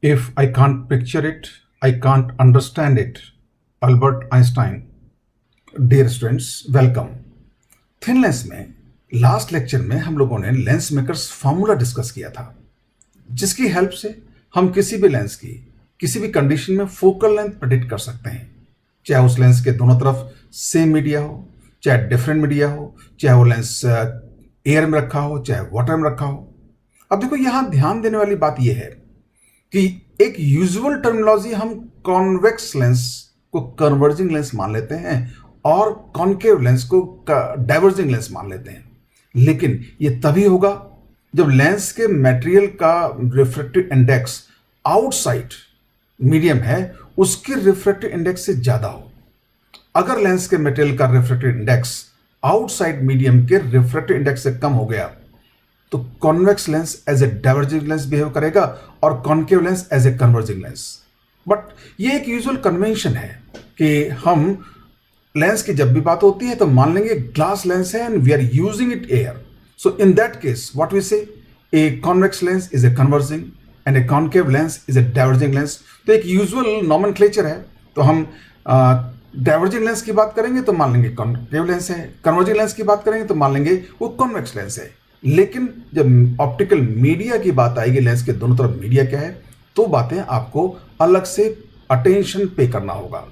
If I can't picture it, I can't understand it. Albert Einstein. Dear students, welcome. Thin lens में last lecture में हम लोगों ने lens makers formula discuss किया था, जिसकी हेल्प से हम किसी भी लेंस की किसी भी कंडीशन में फोकल लेंथ प्रेडिक्ट कर सकते हैं, चाहे उस लेंस के दोनों तरफ सेम मीडिया हो, चाहे डिफरेंट मीडिया हो, चाहे वो लेंस एयर में रखा हो, चाहे वाटर में रखा हो। अब देखो, यहां ध्यान देने वाली बात यह है कि एक यूजुअल टर्मिनोलॉजी हम कॉन्वेक्स लेंस को कन्वर्जिंग लेंस मान लेते हैं और कॉन्केव लेंस को डाइवर्जिंग लेंस मान लेते हैं, लेकिन ये तभी होगा जब लेंस के मटेरियल का रिफ्रैक्टिव इंडेक्स आउटसाइड मीडियम है उसके रिफ्रैक्टिव इंडेक्स से ज्यादा हो। अगर लेंस के मटेरियल का रिफ्रैक्टिव इंडेक्स आउटसाइड मीडियम के रिफ्रैक्टिव इंडेक्स से कम हो गया तो convex lens as a diverging lens behave करेगा और concave lens as a converging lens. But ये एक यूजुअल कन्वेंशन है कि हम लेंस की जब भी बात होती है तो मान लेंगे ग्लास लेंस है and we are using it air, so in that case what we say, a convex lens is a converging and a concave lens is a diverging lens. तो एक यूजुअल नॉमेनक्लेचर है, तो हम diverging lens की बात करेंगे तो मान लेंगे कॉन्केव लेंस है, कन्वर्जिंग लेंस की बात करेंगे तो मान लेंगे वो कॉन्वेक्स लेंस है। लेकिन जब ऑप्टिकल मीडिया की बात आएगी, लेंस के दोनों तरफ मीडिया क्या है, तो बातें आपको अलग से अटेंशन पे करना होगा।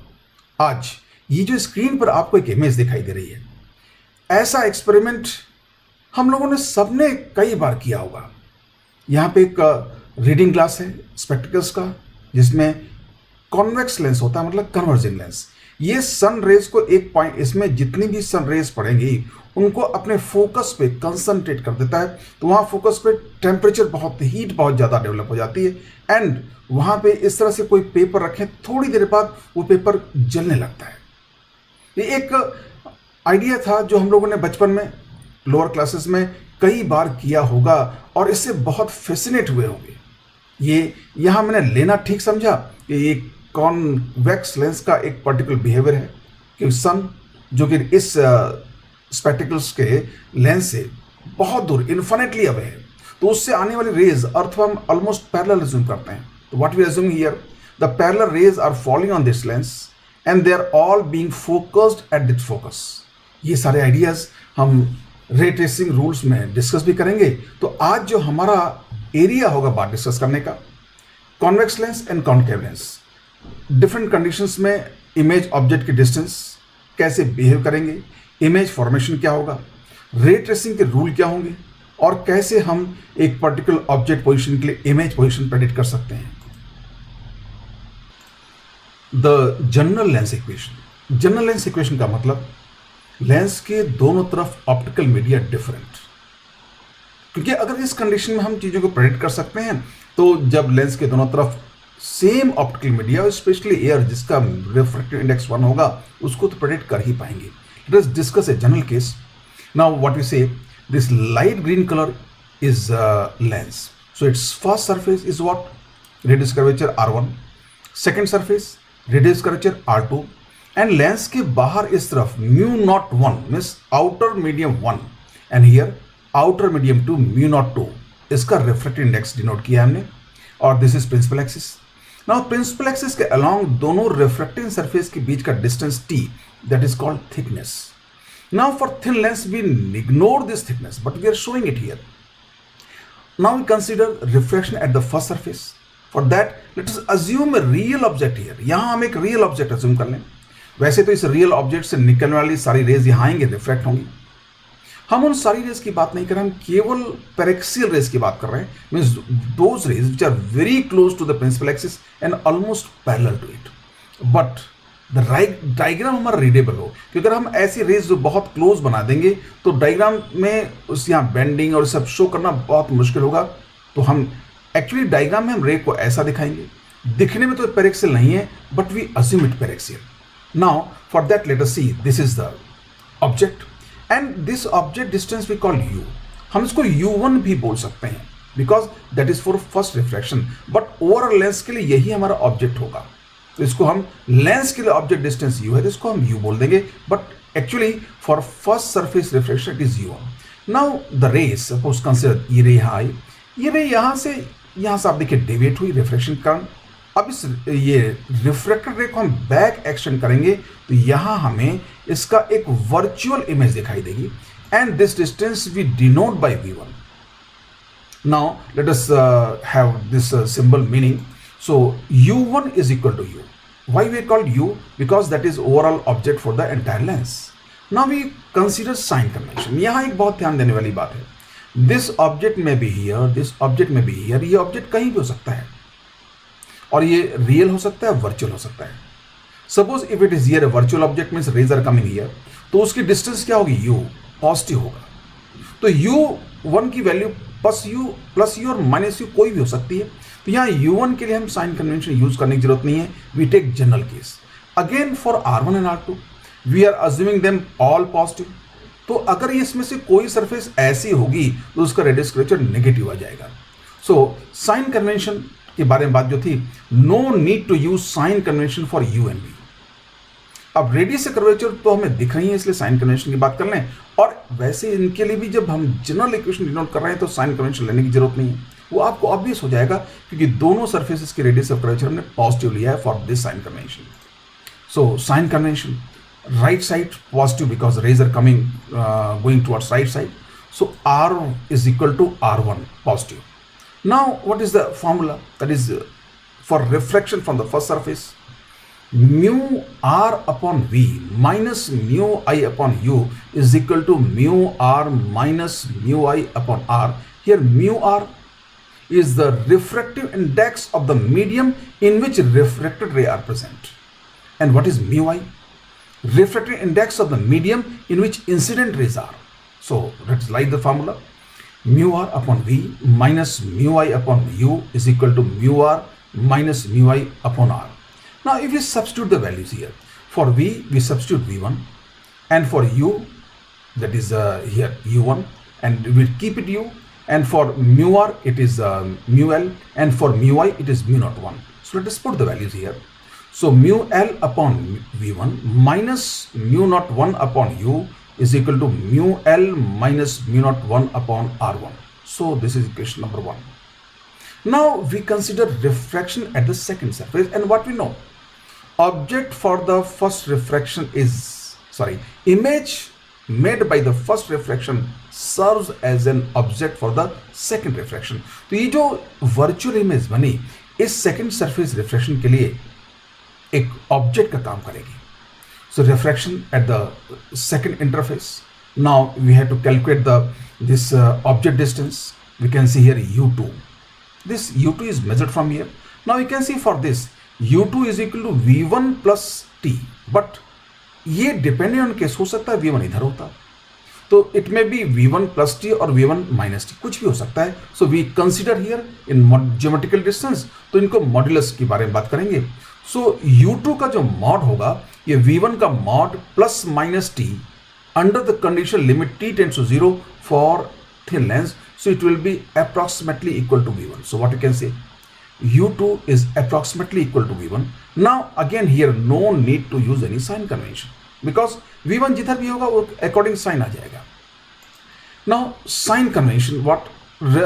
आज ये जो स्क्रीन पर आपको एक इमेज दिखाई दे रही है, ऐसा एक्सपेरिमेंट हम लोगों ने सबने कई बार किया होगा। यहाँ पे एक रीडिंग ग्लास है स्पेक्टिकल्स का, जिसमें कॉन्वेक्स लेंस होता है, मतलब कन्वर्जिंग लेंस। ये सन रेज को एक पॉइंट, इसमें जितनी भी सन रेज पड़ेंगी उनको अपने फोकस पे कंसंट्रेट कर देता है, तो वहाँ फोकस पे टेम्परेचर बहुत, हीट बहुत ज़्यादा डेवलप हो जाती है एंड वहाँ पे इस तरह से कोई पेपर रखें, थोड़ी देर बाद वो पेपर जलने लगता है। ये एक आइडिया था जो हम लोगों ने बचपन में लोअर क्लासेस में कई बार किया होगा और इससे बहुत फैसिनेट हुए होंगे। ये यहाँ मैंने लेना ठीक समझा कि ये कॉन्वेक्स लेंस का एक पर्टिकुलर बिहेवियर है कि सन जो कि इस स्पेक्टिकल्स के लेंस से बहुत दूर इन्फिनिटली अवे है, तो उससे आने वाली रेज अर्थ पर हम ऑलमोस्ट पैरेलल अज्यूम करते हैं। तो what we assume here, the parallel rays are falling on this lens and they are all being focused at this focus. ये सारे आइडियाज हम रे ट्रेसिंग रूल्स में डिस्कस भी करेंगे। तो आज जो हमारा एरिया होगा बात डिस्कस करने का, convex lens and concave lens, different conditions में इमेज ऑब्जेक्ट की डिस्टेंस कैसे बिहेव करेंगे, इमेज फॉर्मेशन क्या होगा, रे ट्रेसिंग के रूल क्या होंगे और कैसे हम एक पर्टिकुलर ऑब्जेक्ट पोजीशन के लिए इमेज पोजीशन प्रेडिक्ट कर सकते हैं। The general lens equation. General lens equation का मतलब लेंस के दोनों तरफ ऑप्टिकल मीडिया डिफरेंट, क्योंकि अगर इस कंडीशन में हम चीज़ों को प्रेडिक्ट कर सकते हैं तो जब लेंस के दोनों तरफ same optical media, specially air जिसका रिफ्रैक्टिव इंडेक्स 1 होगा, उसको तो प्रेडिक्ट कर ही पाएंगे। Let us discuss a general case. Now what we say, this light green color is lens. So its first surface is what? Radius curvature R1. Second surface radius curvature R2. And lens के बाहर इस तरफ mu01 means outer medium 1 and here outer medium 2 mu02, इसका refractive index denote किया हमने और this is principal axis. Now principal axis के along दोनों refracting surface के बीच का distance t, that is called thickness. Now for thin lens we ignore this thickness but we are showing it here. Now we consider refraction at the first surface. For that let us assume a real object here. यहाँ हम एक real object assume कर लें। वैसे तो इस real object से निकलने वाली सारी रेज यहाँ आएंगे, रिफ्रैक्ट होंगी। हम उन सारी रेज की बात नहीं कर रहे, हम केवल पेरेक्सियल रेज की बात कर रहे हैं, means those rays which are very close to the principal axis and almost parallel to it. But the diagram हमारा रीडेबल हो, क्योंकि अगर हम ऐसी रेज जो बहुत क्लोज बना देंगे तो डायग्राम में उस यहाँ बेंडिंग और सब शो करना बहुत मुश्किल होगा। तो हम एक्चुअली डायग्राम में हम रे को ऐसा दिखाएंगे, दिखने में तो पेरेक्सियल नहीं है but we assume it paraxial. Now for that let us see, this is the object and this object distance we call u। हम इसको u1 भी बोल सकते हैं because that is for first refraction, but overall lens के लिए यही हमारा ऑब्जेक्ट होगा। तो इसको हम लेंस के लिए ऑब्जेक्ट डिस्टेंस u है तो इसको हम u बोल देंगे, but actually for first surface refraction it is u1। Now the rays, suppose consider ये रे यहाँ आई, ये रे यहाँ से यहाँ से आप देखिए डेविएट हुई रिफ्रैक्शन के कारण। अब इस ये रिफ्रैक्टेड रे को हम बैक एक्सटेंड करेंगे तो यहाँ हमें इसका एक वर्चुअल इमेज दिखाई देगी, and this distance we denote by v1. Now let us have this symbol meaning. So u1 is equal to u. Why we called u? Because that is overall object for the entire lens. Now we consider sign convention. यहाँ एक बहुत ध्यान देने वाली बात है. This object may be here, this object may be here. ये object कहीं भी हो सकता है, और ये रियल हो सकता है, वर्चुअल हो सकता है. Suppose if it is here a virtual object means rays are coming here, तो उसकी डिस्टेंस क्या होगी? u पॉजिटिव होगा. तो u1 की वैल्यू प्लस यू और माइनस यू कोई भी हो सकती है. तो यहाँ u1 के लिए हम साइन कन्वेंशन यूज करने की जरूरत नहीं है. We take general case. Again for r1 and r2 we are assuming them all positive. तो अगर ये इसमें से कोई सरफेस ऐसी होगी तो उसका रेडियस कर्वेचर नेगेटिव आ जाएगा. सो साइन कन्वेंशन के बारे में बात जो थी, no need to use sign convention for u and v. अब रेडियस से कर्वेचर तो हमें दिख रही है, इसलिए साइन कन्वेंशन की बात कर लें. और वैसे इनके लिए भी जब हम जनरल इक्वेशन डिनोट कर रहे हैं तो साइन कन्वेंशन लेने की जरूरत नहीं है. वो आपको ऑब्वियस हो जाएगा क्योंकि दोनों सरफेसेस की रेडियस ऑफ कर्वेचर हमने पॉजिटिव लिया है for this sign convention. So sign convention, right side positive because rays are coming going towards right side. So r is equal to r1 positive. Now what is the formula? That is for refraction from the first surface, mu r upon v minus mu I upon u is equal to mu r minus mu I upon r. Here mu r is the refractive index of the medium in which refracted ray are present. And what is mu I? Refractive index of the medium in which incident rays are. So let's write the formula. Mu r upon v minus mu I upon u is equal to mu r minus mu I upon r. Now if we substitute the values here, for v we substitute v1, and for u that is here u1, and we will keep it u, and for mu r it is mu l, and for mu I it is mu naught 1. So let us put the values here. So mu l upon v1 minus mu naught 1 upon u is equal to mu l minus mu naught 1 upon r1. So this is equation number 1. Now we consider refraction at the second surface, and what we know, object for the first refraction is, image made by the first refraction serves as an object for the second refraction. तो ये जो virtual image बनी इस second surface refraction के लिए एक object का काम करेगी. So refraction at the second interface. Now we have to calculate this object distance. We can see here u2. This u2 is measured from here. Now you can see for this u2 is equal to v1 plus t. But ये dependent on case हो सकता है v1 इधर होता, तो it may be v1 plus t और v1 minus t, कुछ भी हो सकता है. So we consider here in geometrical distance, तो इनको मॉड्यूलस के बारे में बात करेंगे. सो u2 का जो मॉड होगा ये v1 का mod plus minus t under the condition limit t tends to 0 for thin lens. So it will be approximately equal to v1. So what you can say, u2 is approximately equal to v1. Now again here no need to use any sign convention because v1 जिधर भी होगा वो according sign आ जाएगा. Now sign convention, what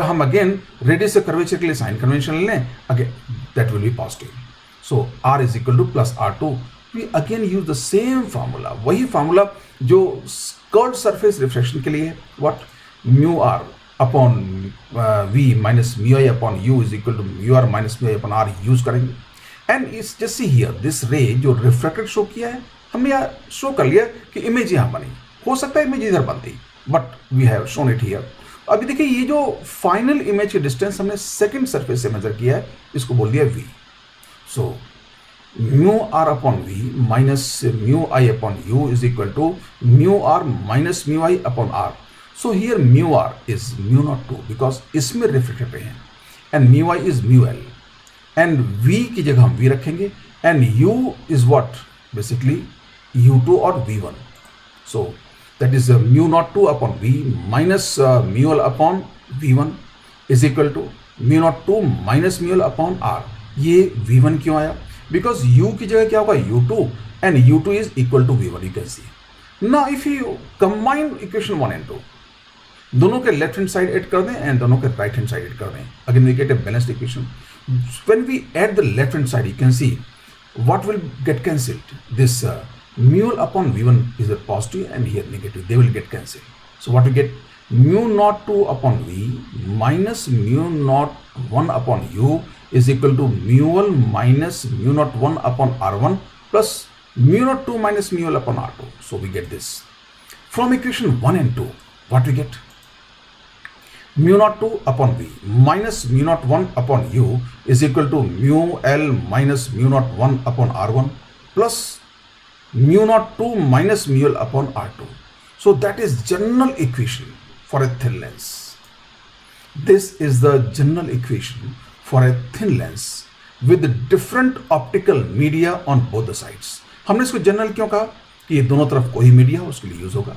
हम again radius से curvature के लिए sign convention लें, again that will be positive. So r is equal to plus r2. We again use the same formula, वही formula जो curved surface refraction के लिए है. What mu r upon v minus mu I upon u is equal to mu r minus mu I upon r use करेंगे. And इस just see here this रे जो refracted show किया है हमने यहाँ शो कर लिया कि इमेज यहाँ बनी, हो सकता है इमेज इधर बनती, but we have shown it here. अभी देखिए ये जो फाइनल इमेज की डिस्टेंस हमने सेकंड सरफेस से मेजर किया है इसको बोल दिया v. So mu r upon v minus mu I upon u is equal to mu r minus mu I upon r. So here mu r is mu naught 2 because इसमें reflected ray हैं, and mu I is mu l, and v की जगह हम v रखेंगे, and u is what basically u2 or v1. So that is mu naught 2 upon v minus mu l upon v1 is equal to mu naught 2 minus mu l upon r. ये v1 क्यों आया? Because u की जगह क्या होगा u2 and u2 is equal to v1. You can see. Now if you combine equation 1 and 2, दोनों के left hand side add कर दें एंड दोनों के राइट हैंड साइड ऐड कर दें. Again we get a balanced equation. When we add the left hand side, you can see what will get cancelled. This mu upon v1 is a positive and here negative. They will get cancelled. So what we get? Mu naught 2 upon v minus mu naught 1 upon u is equal to mu l minus mu naught 1 upon r1 plus mu naught 2 minus mu l upon r2. So we get this. From equation 1 and 2, what we get? Mu naught 2 upon v minus mu naught 1 upon u is equal to mu l minus mu naught 1 upon r1 plus mu naught 2 minus mu l upon r2. So that is general equation for a thin lens. This is the general equation for a thin lens with different optical media on both the sides. हमने इसको general क्यों कहा कि ये दोनों तरफ कोई media उसके लिए यूज होगा.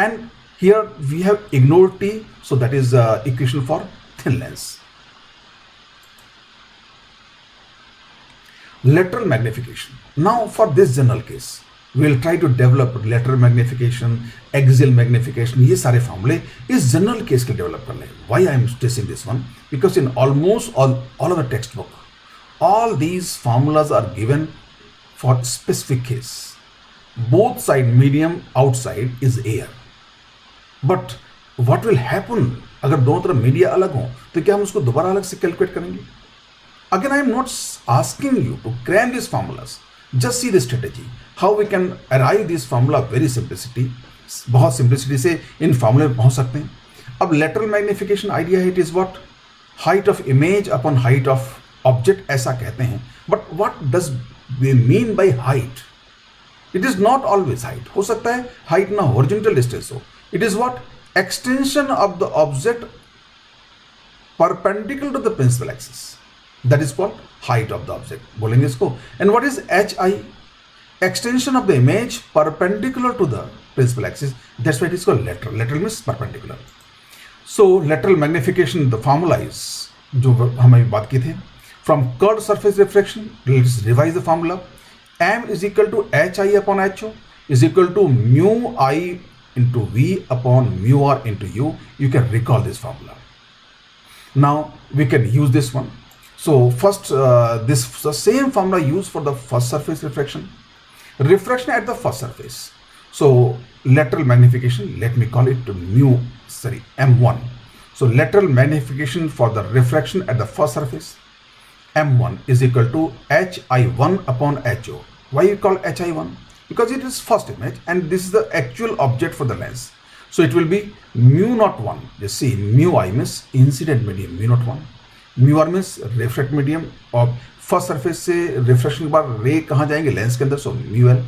And here we have ignored T, so that is the equation for thin lens. Lateral magnification. Now for this general case, we will try to develop lateral magnification, axial magnification. ये सारे फार्मूले इस general case के develop कर लें. Why I am stressing this one? Because in almost all of the textbook, all these formulas are given for specific case. Both side medium outside is air. But what will happen अगर दोनों तरफ media अलग हो तो क्या हम उसको दोबारा अलग से कैलकुलेट करेंगे? Again I am not asking you to cram this formulas, just see the strategy how we can arrive this formula very simplicity. बहुत सिंप्लिसिटी से इन फार्मूले में पहुंच सकते हैं. अब लेटरल मैग्निफिकेशन आइडिया है, it is what height of image upon height of object ऐसा कहते हैं. But what does we mean by height? It is not always height. हो सकता है हाइट ना हॉरिजॉन्टल डिस्टेंस हो. It is what? Extension of the object perpendicular to the principal axis. That is called height of the object. बोलेंगे इसको. And what is HI? Extension of the image perpendicular to the principal axis. That's why it is called lateral. Lateral means perpendicular. So lateral magnification, the formula is जो हमें बात की थी. From curved surface refraction, let's revise the formula. M is equal to HI upon HO is equal to mu I into V upon mu R into U. You can recall this formula. Now we can use this one. So first this the same formula used for the first surface refraction. Refraction at the first surface. So lateral magnification, let me call it M1. So lateral magnification for the refraction at the first surface, M1 is equal to HI1 upon HO. Why you call HI1? Because it is first image and this is the actual object for the lens. So it will be mu naught 1. Just see, mu I means incident medium, mu naught 1. Mu R means refract medium. और first surface से refraction के बाद ray कहाँ जाएंगे? Lens के अंदर. So mu L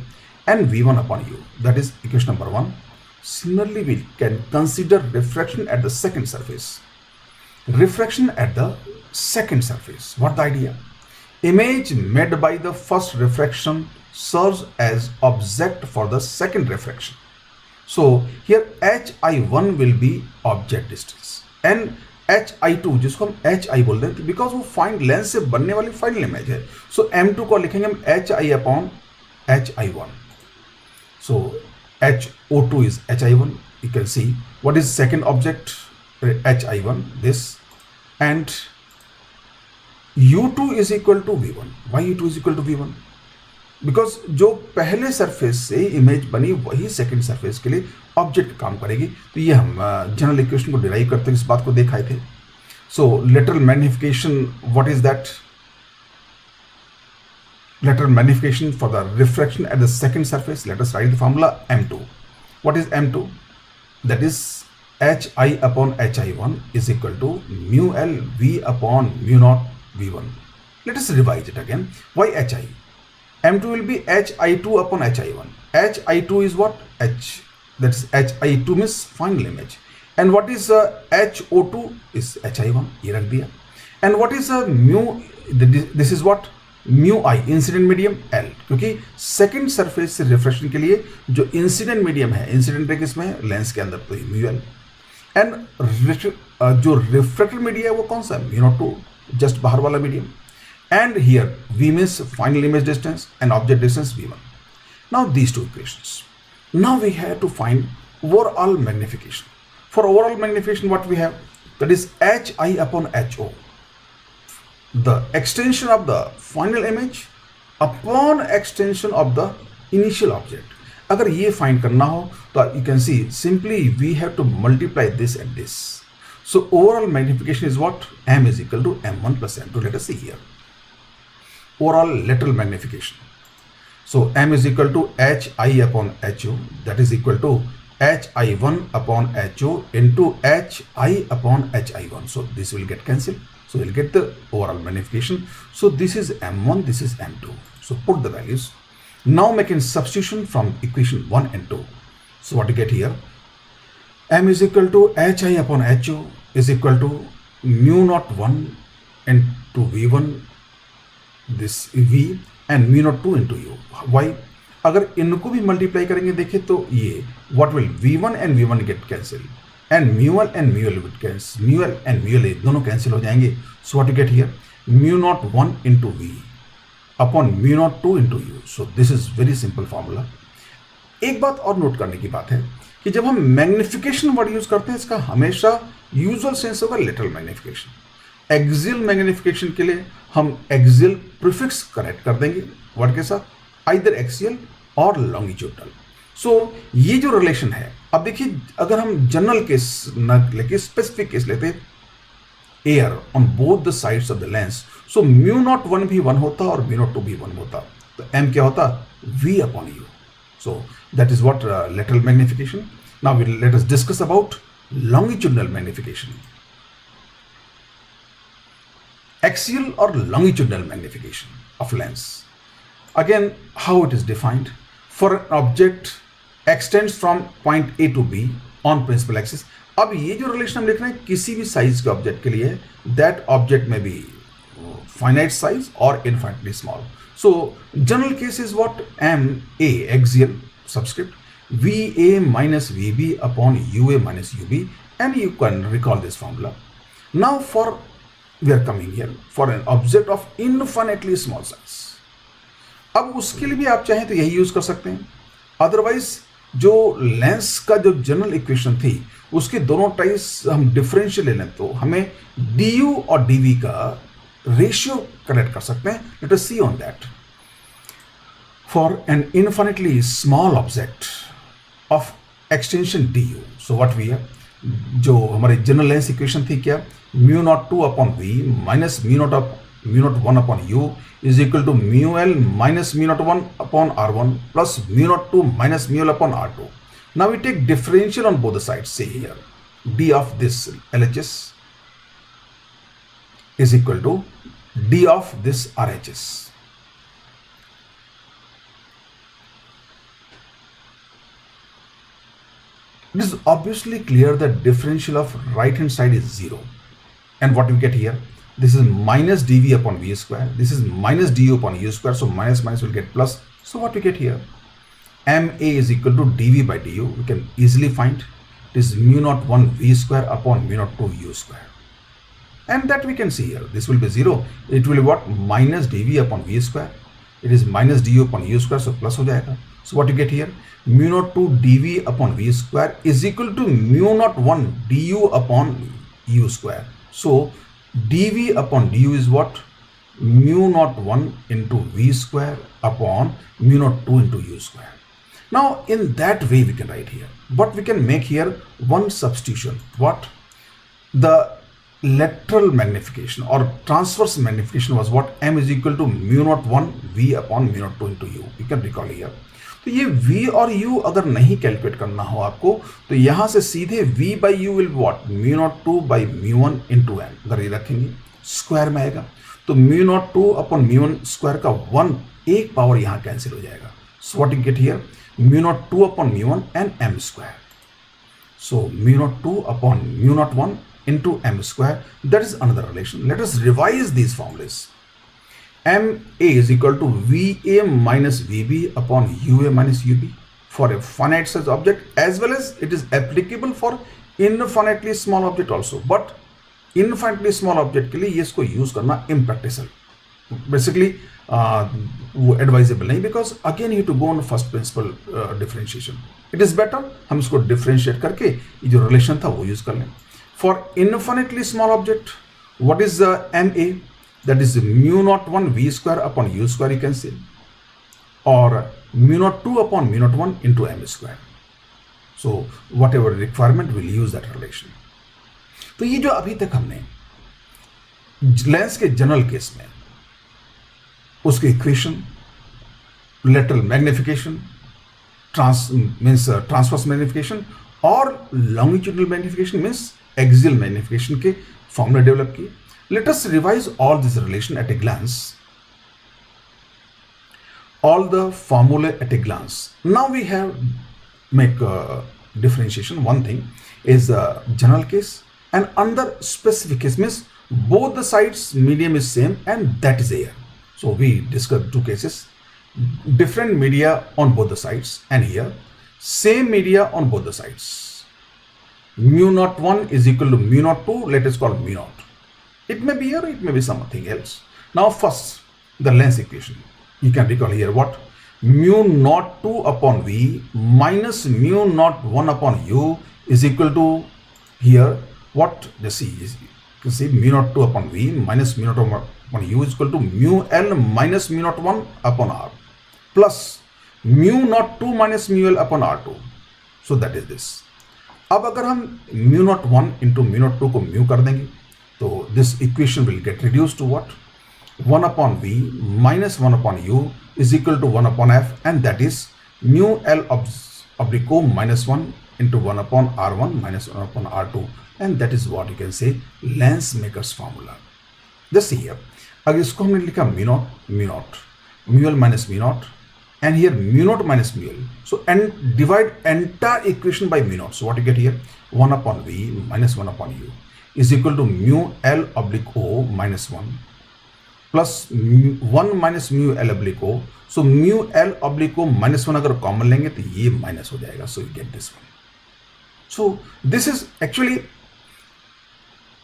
and V1 upon U. That is equation number 1. Similarly, we can consider refraction at the second surface. Refraction at the second surface. What the idea? Image made by the first refraction serves as object for the second refraction. So here HI1 will be object distance and HI2 जिसको हम HI बोल रहे हैं because वो fine lens से बनने वाली final image है. So M2 को लिखेंगे हम HI upon HI1. So HO2 is HI1. You can see what is second object HI1 this and U2 is equal to V1. Why U2 is equal to V1? Because जो पहले surface से image बनी वही second surface के लिए object काम करेगी. तो ये हम जनरल इक्वेशन को डिराइव करते हुए इस बात को देखाए थे. So lateral magnification, what is that? Lateral magnification for the refraction at the second surface, let us write the formula M2. What is M2? That is HI upon HI1 is equal to mu L V upon mu naught V1. Let us revise it again. Why HI? M2 will be HI2 upon HI1. HI2 is what? H. That is HI2 means final image. And what is HO2 is HI1. ये रख दिया. And what is mu? This is what? Mu I, incident medium L. क्योंकि second surface से refraction के लिए जो incident medium है, incident ray किसमें है? लेंस के अंदर, तो mu L. And जो refracted media है वो कौन सा है? mu naught 2, just बाहर वाला medium. And here V means final image distance and object distance V1. Now these two equations. Now we have to find overall magnification. For overall magnification, what we have, that is hi upon ho, the extension of the final image upon extension of the initial object. अगर ये find करना हो तो you can see simply we have to multiply this and this. So overall magnification is what? M is equal to M1 plus M2. Let us see here. Overall lateral magnification. So M is equal to hi upon ho, that is equal to hi1 upon ho into hi upon hi1. So this will get cancelled. So we'll get the overall magnification. So this is M1, this is M2. So put the values. Now making substitution from equation 1 and 2. So what you get here? M is equal to hi upon ho is equal to mu naught 1 into V1, this V, and mu naught 2 into U. Why? अगर इनको भी multiply करेंगे देखें तो ये what will V1 and V1 get cancelled and mu L and mu L will cancel, mu L and mu L दोनों cancel हो जाएंगे. So what you get here? Mu naught 1 into V upon mu naught 2 into U. So this is very simple formula. एक बात और note करने की बात है कि जब हम मैग्निफिकेशन वर्ड यूज करते हैं इसका हमेशा यूजुअल सेंस होगा लेटरल मैग्निफिकेशन. एक्सियल मैग्निफिकेशन के लिए हम एक्सियल प्रीफिक्स कनेक्ट कर देंगे वर्ड के साथ, आइदर एक्सियल और लॉन्गिट्यूडनल. सो ये जो रिलेशन है, अब देखिए अगर हम जनरल केस न लेके स्पेसिफिक केस लेते हैं, air on both the sides of the lens, so mu not 1 भी 1 होता और म्यू नॉट 2 भी 1 होता, तो एम क्या होता? V upon you. So that is what lateral magnification. Now let us discuss about longitudinal magnification. Axial or longitudinal magnification of lens. Again, how it is defined? For an object extends from point A to B on principal axis. अब ये जो relation हम लिख रहे हैं किसी भी size के ऑब्जेक्ट के लिए, that object may be finite size और infinitely small. So general case is what? M a axial subscript v a minus v b upon u a minus u b, and you can recall this formula. Now for we are coming here for an object of infinitely small size. अब उसके लिए भी आप चाहें तो यही use कर सकते हैं. अदरवाइज जो लेंस का जो जनरल इक्वेशन थी उसके दोनों टाइप्स हम डिफरेंशियल ले लें तो हमें du और dv का रेशियो कनेक्ट कर सकते हैं. Let us see on that. For an infinitely small object of extension du, so what we have, जो हमारी जनरल लेंस इक्वेशन थी क्या? Mu not 2 upon V minus mu not 1 upon U is equal to mu L minus mu not 1 upon R1 plus mu not 2 minus mu L upon R2. Now we take differential on both the sides. Say here D of this LHS is equal to D of this RHS. It is obviously clear that differential of right hand side is 0. And what we get here? This is minus dv upon v square. This is minus du upon u square. So minus minus will get plus. So what we get here? Ma is equal to dv by du. We can easily find it is mu naught 1 v square upon mu naught 2 u square. And that we can see here. This will be 0. It will be what? Minus dv upon v square. It is minus du upon u square. So plus ho jayega. So what you get here? Mu naught 2 dv upon v square is equal to mu naught 1 du upon u square. So dv upon du is what? Mu naught 1 into v square upon mu naught 2 into u square. Now in that way we can write here, but we can make here one substitution. What? The lateral magnification or transverse magnification was what? M is equal to mu naught 1 v upon mu naught 2 into u. You can recall here. तो ये v और u अगर नहीं calculate करना हो आपको तो यहां से सीधे v by you will what? Mu not 2 by mu 1 into M. अगर ये रखेंगे स्क्वायर में आएगा तो mu not 2 upon mu 1 square का 1 एक पावर यहां कैंसिल हो जाएगा. So what you get here? Mu not 2 upon mu 1 and M square. So mu not 2 upon mu not 1 into m square. That is another relation. Let us revise these formulas. Ma is equal to Va minus Vb upon Ua minus Ub for a finite size object, as well as it is applicable for infinitely small object also. But infinitely small object के लिए ये इसको use करना impractical. Basically वो advisable नहीं, because again you to go on first principle differentiation. It is better हम इसको differentiate करके ये जो रिलेशन था वो यूज कर लें. For infinitely small object, what is M A? That is mu not one v square upon u square, you can say, और mu not two upon mu not one into M square. So whatever requirement will use that relation. तो ये जो अभी तक हमने lens के general case में उसके equation, lateral magnification, transverse magnification और longitudinal magnification means axial magnification के फॉर्मूले डेवलप किए. Let us revise all this relation at a glance, all the formulae at a glance. Now we have make differentiation. One thing is general case and under specific case means both the sides medium is same and that is air. So we discussed two cases, different media on both the sides, and here same media on both the sides. Mu naught 1 is equal to mu naught 2, let us call mu naught. It may be air, it may be something else. Now first the length equation. You can recall here what? Mu naught 2 upon V minus mu naught 1 upon U is equal to here what? Just see, you can see mu naught 2 upon V minus mu naught 1 upon U is equal to mu L minus mu naught 1 upon R plus mu naught 2 minus mu L upon R2. So that is this. अब अगर हम mu naught 1 into mu naught 2 को mu कर देंगे तो this equation will get reduced to what? 1 upon V minus 1 upon U is equal to 1 upon F, and that is mu L oblique O minus 1 into 1 upon R1 minus 1 upon R2, and that is what you can say Lensmaker's formula. Just see here, अगर इसको हमने लिखा mu naught, mu L minus mu naught, and here mu naught minus mu L. So and divide entire equation by mu naught. So what you get here? 1 upon V minus 1 upon U is equal to mu L oblique O minus 1 plus 1 minus mu L oblique O. So mu L oblique O minus 1 अगर common लेंगे तो ये minus हो जाएगा. So you get this one. So this is actually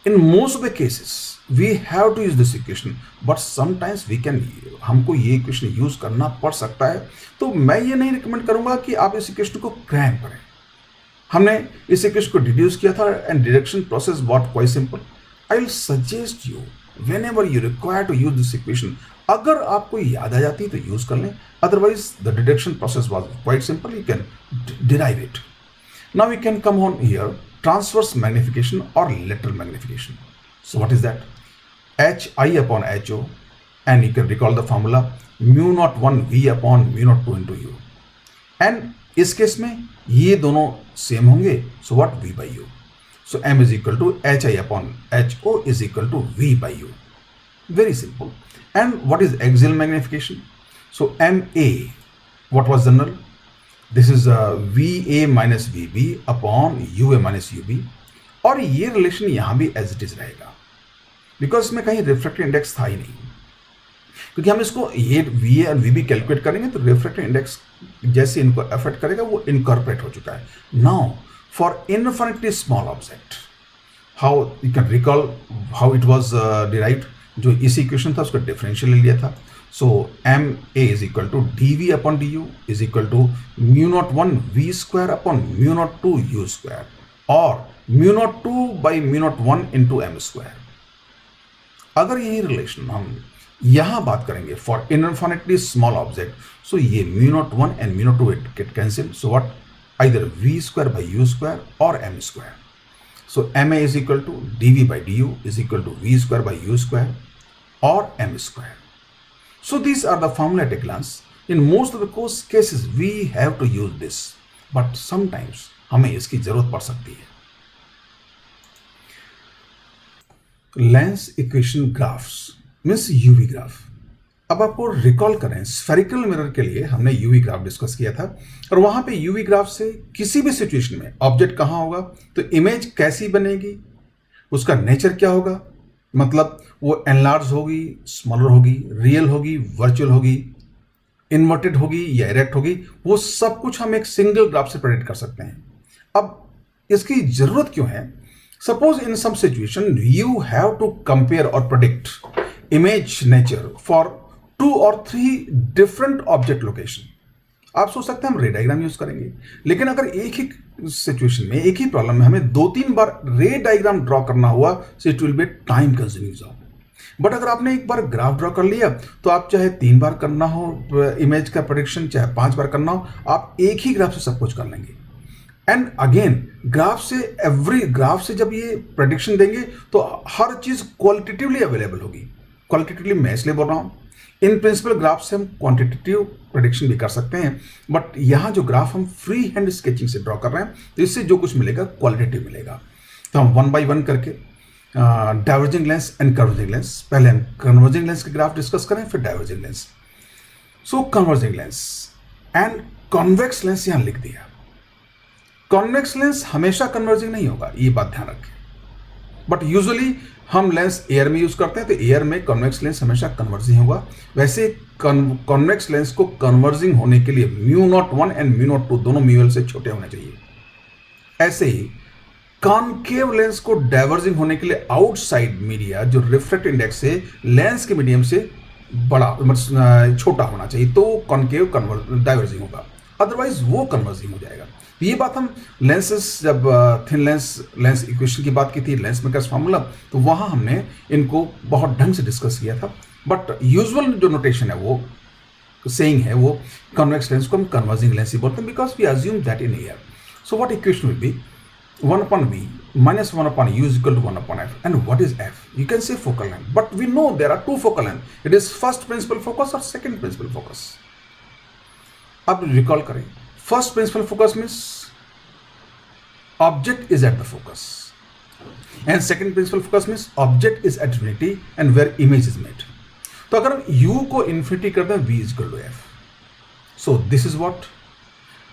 in most of the cases we have to use this equation, but sometimes we can, हमको ये equation use करना पड़ सकता है. तो मैं ये नहीं रिकमेंड करूंगा कि आप इस equation को क्रैम करें. हमने इस equation को डिड्यूस किया था and deduction process what quite simple. I will suggest you whenever you require to use this equation, अगर आपको याद आ जाती है तो यूज कर लें, otherwise the deduction process was quite simple, you can derive it. Now we can come on here, transverse magnification or lateral magnification. So what is that? Hi upon Ho, and you can recall the formula mu naught 1 V upon mu naught 2 into U, and इस case में ये दोनों same होंगे. So what? V by U. So M is equal to Hi upon Ho is equal to V by U. Very simple. And what is axial magnification? So MA, what was general? This is VA minus VB upon UA minus UB. और ये relation यहाँ भी as it is रहेगा, because इसमें कहीं refractive index था ही नहीं. क्योंकि हम इसको ये VA और VB कैलकुलेट करेंगे तो रिफ्रैक्टिव इंडेक्स जैसे इनको अफेक्ट करेगा वो इनकॉर्पोरेट हो चुका है. Now for infinitely small object, how you can recall how it was derived? जो इस इक्वेशन था उसका डिफरेंशियल ले लिया था. So MA is equal to dV upon du is equal to mu naught 1 V square upon mu naught 2 U square, or mu naught 2 by mu naught 1 into M square. अगर यही relation हम यहाँ बात करेंगे for infinitely small object, so ये mu naught 1 and mu naught 2 it get cancelled. So what? Either V square by U square or M square. So MA is equal to dV by du is equal to V square by U square or M square. So these are the formula at a glance. In most of the cases we have to use this, but sometimes हमें इसकी जरूरत पड़ सकती है. Lens equation graphs means UV graph. अब आपको recall करें, spherical mirror के लिए हमने यूवी ग्राफ डिस्कस किया था, और वहां पे यूवी ग्राफ से किसी भी सिचुएशन में ऑब्जेक्ट कहां होगा तो इमेज कैसी बनेगी, उसका नेचर क्या होगा, मतलब वो एनलार्ज होगी, स्मॉलर होगी, रियल होगी, वर्चुअल होगी, इन्वर्टेड होगी या इरेक्ट होगी, वो सब कुछ हम एक सिंगल ग्राफ से प्रेडिक्ट कर सकते हैं. अब इसकी जरूरत क्यों है? Suppose in some situation you have to compare और प्रेडिक्ट image nature for 2 और 3 डिफरेंट ऑब्जेक्ट लोकेशन। आप सोच सकते हैं हम रे डायग्राम यूज करेंगे, लेकिन अगर एक ही सिचुएशन में, एक ही प्रॉब्लम में हमें 2-3 बार रे डायग्राम ड्रॉ करना हुआ, so it will be time consuming job. But अगर आपने एक बार ग्राफ ड्रॉ कर लिया तो आप चाहे 3 बार करना हो इमेज का प्रेडिक्शन, चाहे 5 बार करना हो, आप एक ही ग्राफ से सब कुछ कर लेंगे। एंड अगेन ग्राफ से जब ये प्रेडिक्शन देंगे तो हर चीज क्वालिटेटिवली अवेलेबल होगी। क्वालिटेटिवली मैं इसलिए बोल रहा हूं, इन प्रिंसिपल ग्राफ से हम क्वांटिटेटिव प्रेडिक्शन भी कर सकते हैं, बट यहां जो ग्राफ हम फ्री हैंड स्केचिंग से ड्रॉ कर रहे हैं तो इससे जो कुछ मिलेगा क्वालिटेटिव मिलेगा। तो हम 1 बाय 1 करके diverging lens and converging lens, पहले हम कन्वर्जिंग लेंस के ग्राफ डिस्कस करें, फिर diverging lens. So converging lens and convex lens यहां लिख दिया। कॉन्वेक्स लेंस हमेशा कन्वर्जिंग नहीं होगा, ये बात ध्यान रखें, बट यूजुअली हम लेंस एयर में यूज करते हैं तो एयर में कॉन्वेक्स लेंस हमेशा कन्वर्जिंग होगा। वैसे कॉन्वेक्स लेंस को कन्वर्जिंग होने के लिए μ01 एंड μ02 दोनों म्यूएल से छोटे होने चाहिए। ऐसे ही कॉनकेव लेंस को डाइवर्जिंग होने के लिए आउटसाइड मीडिया जो रिफ्रैक्ट इंडेक्स है लेंस के मीडियम से बड़ा छोटा होना चाहिए, तो कॉनकेव डाइवर्जिंग होगा, अदरवाइज वो कन्वर्जिंग हो जाएगा। ये बात हम लेंसेस जब थिन लेंस इक्वेशन की बात की थी, लेंस मेकर्स फार्मूला, तो वहां हमने इनको बहुत ढंग से डिस्कस किया था। बट यूजुअल जो नोटेशन है वो सेइंग है वो कन्वेक्स लेंस को हम कन्वर्जिंग लेंस ही बोलते हैं, because we assume that in air. So what equation will be 1/v minus 1/u is equal to 1/f. And what is f? You can say focal length, but we know there are two focal length. It is first principal focus or second principal focus. अब recall करें, first principal focus means object is at the focus, and second principal focus means object is at infinity and where image is made. तो अगर हम u को infinity कर दें, v is equal to f. So this is what.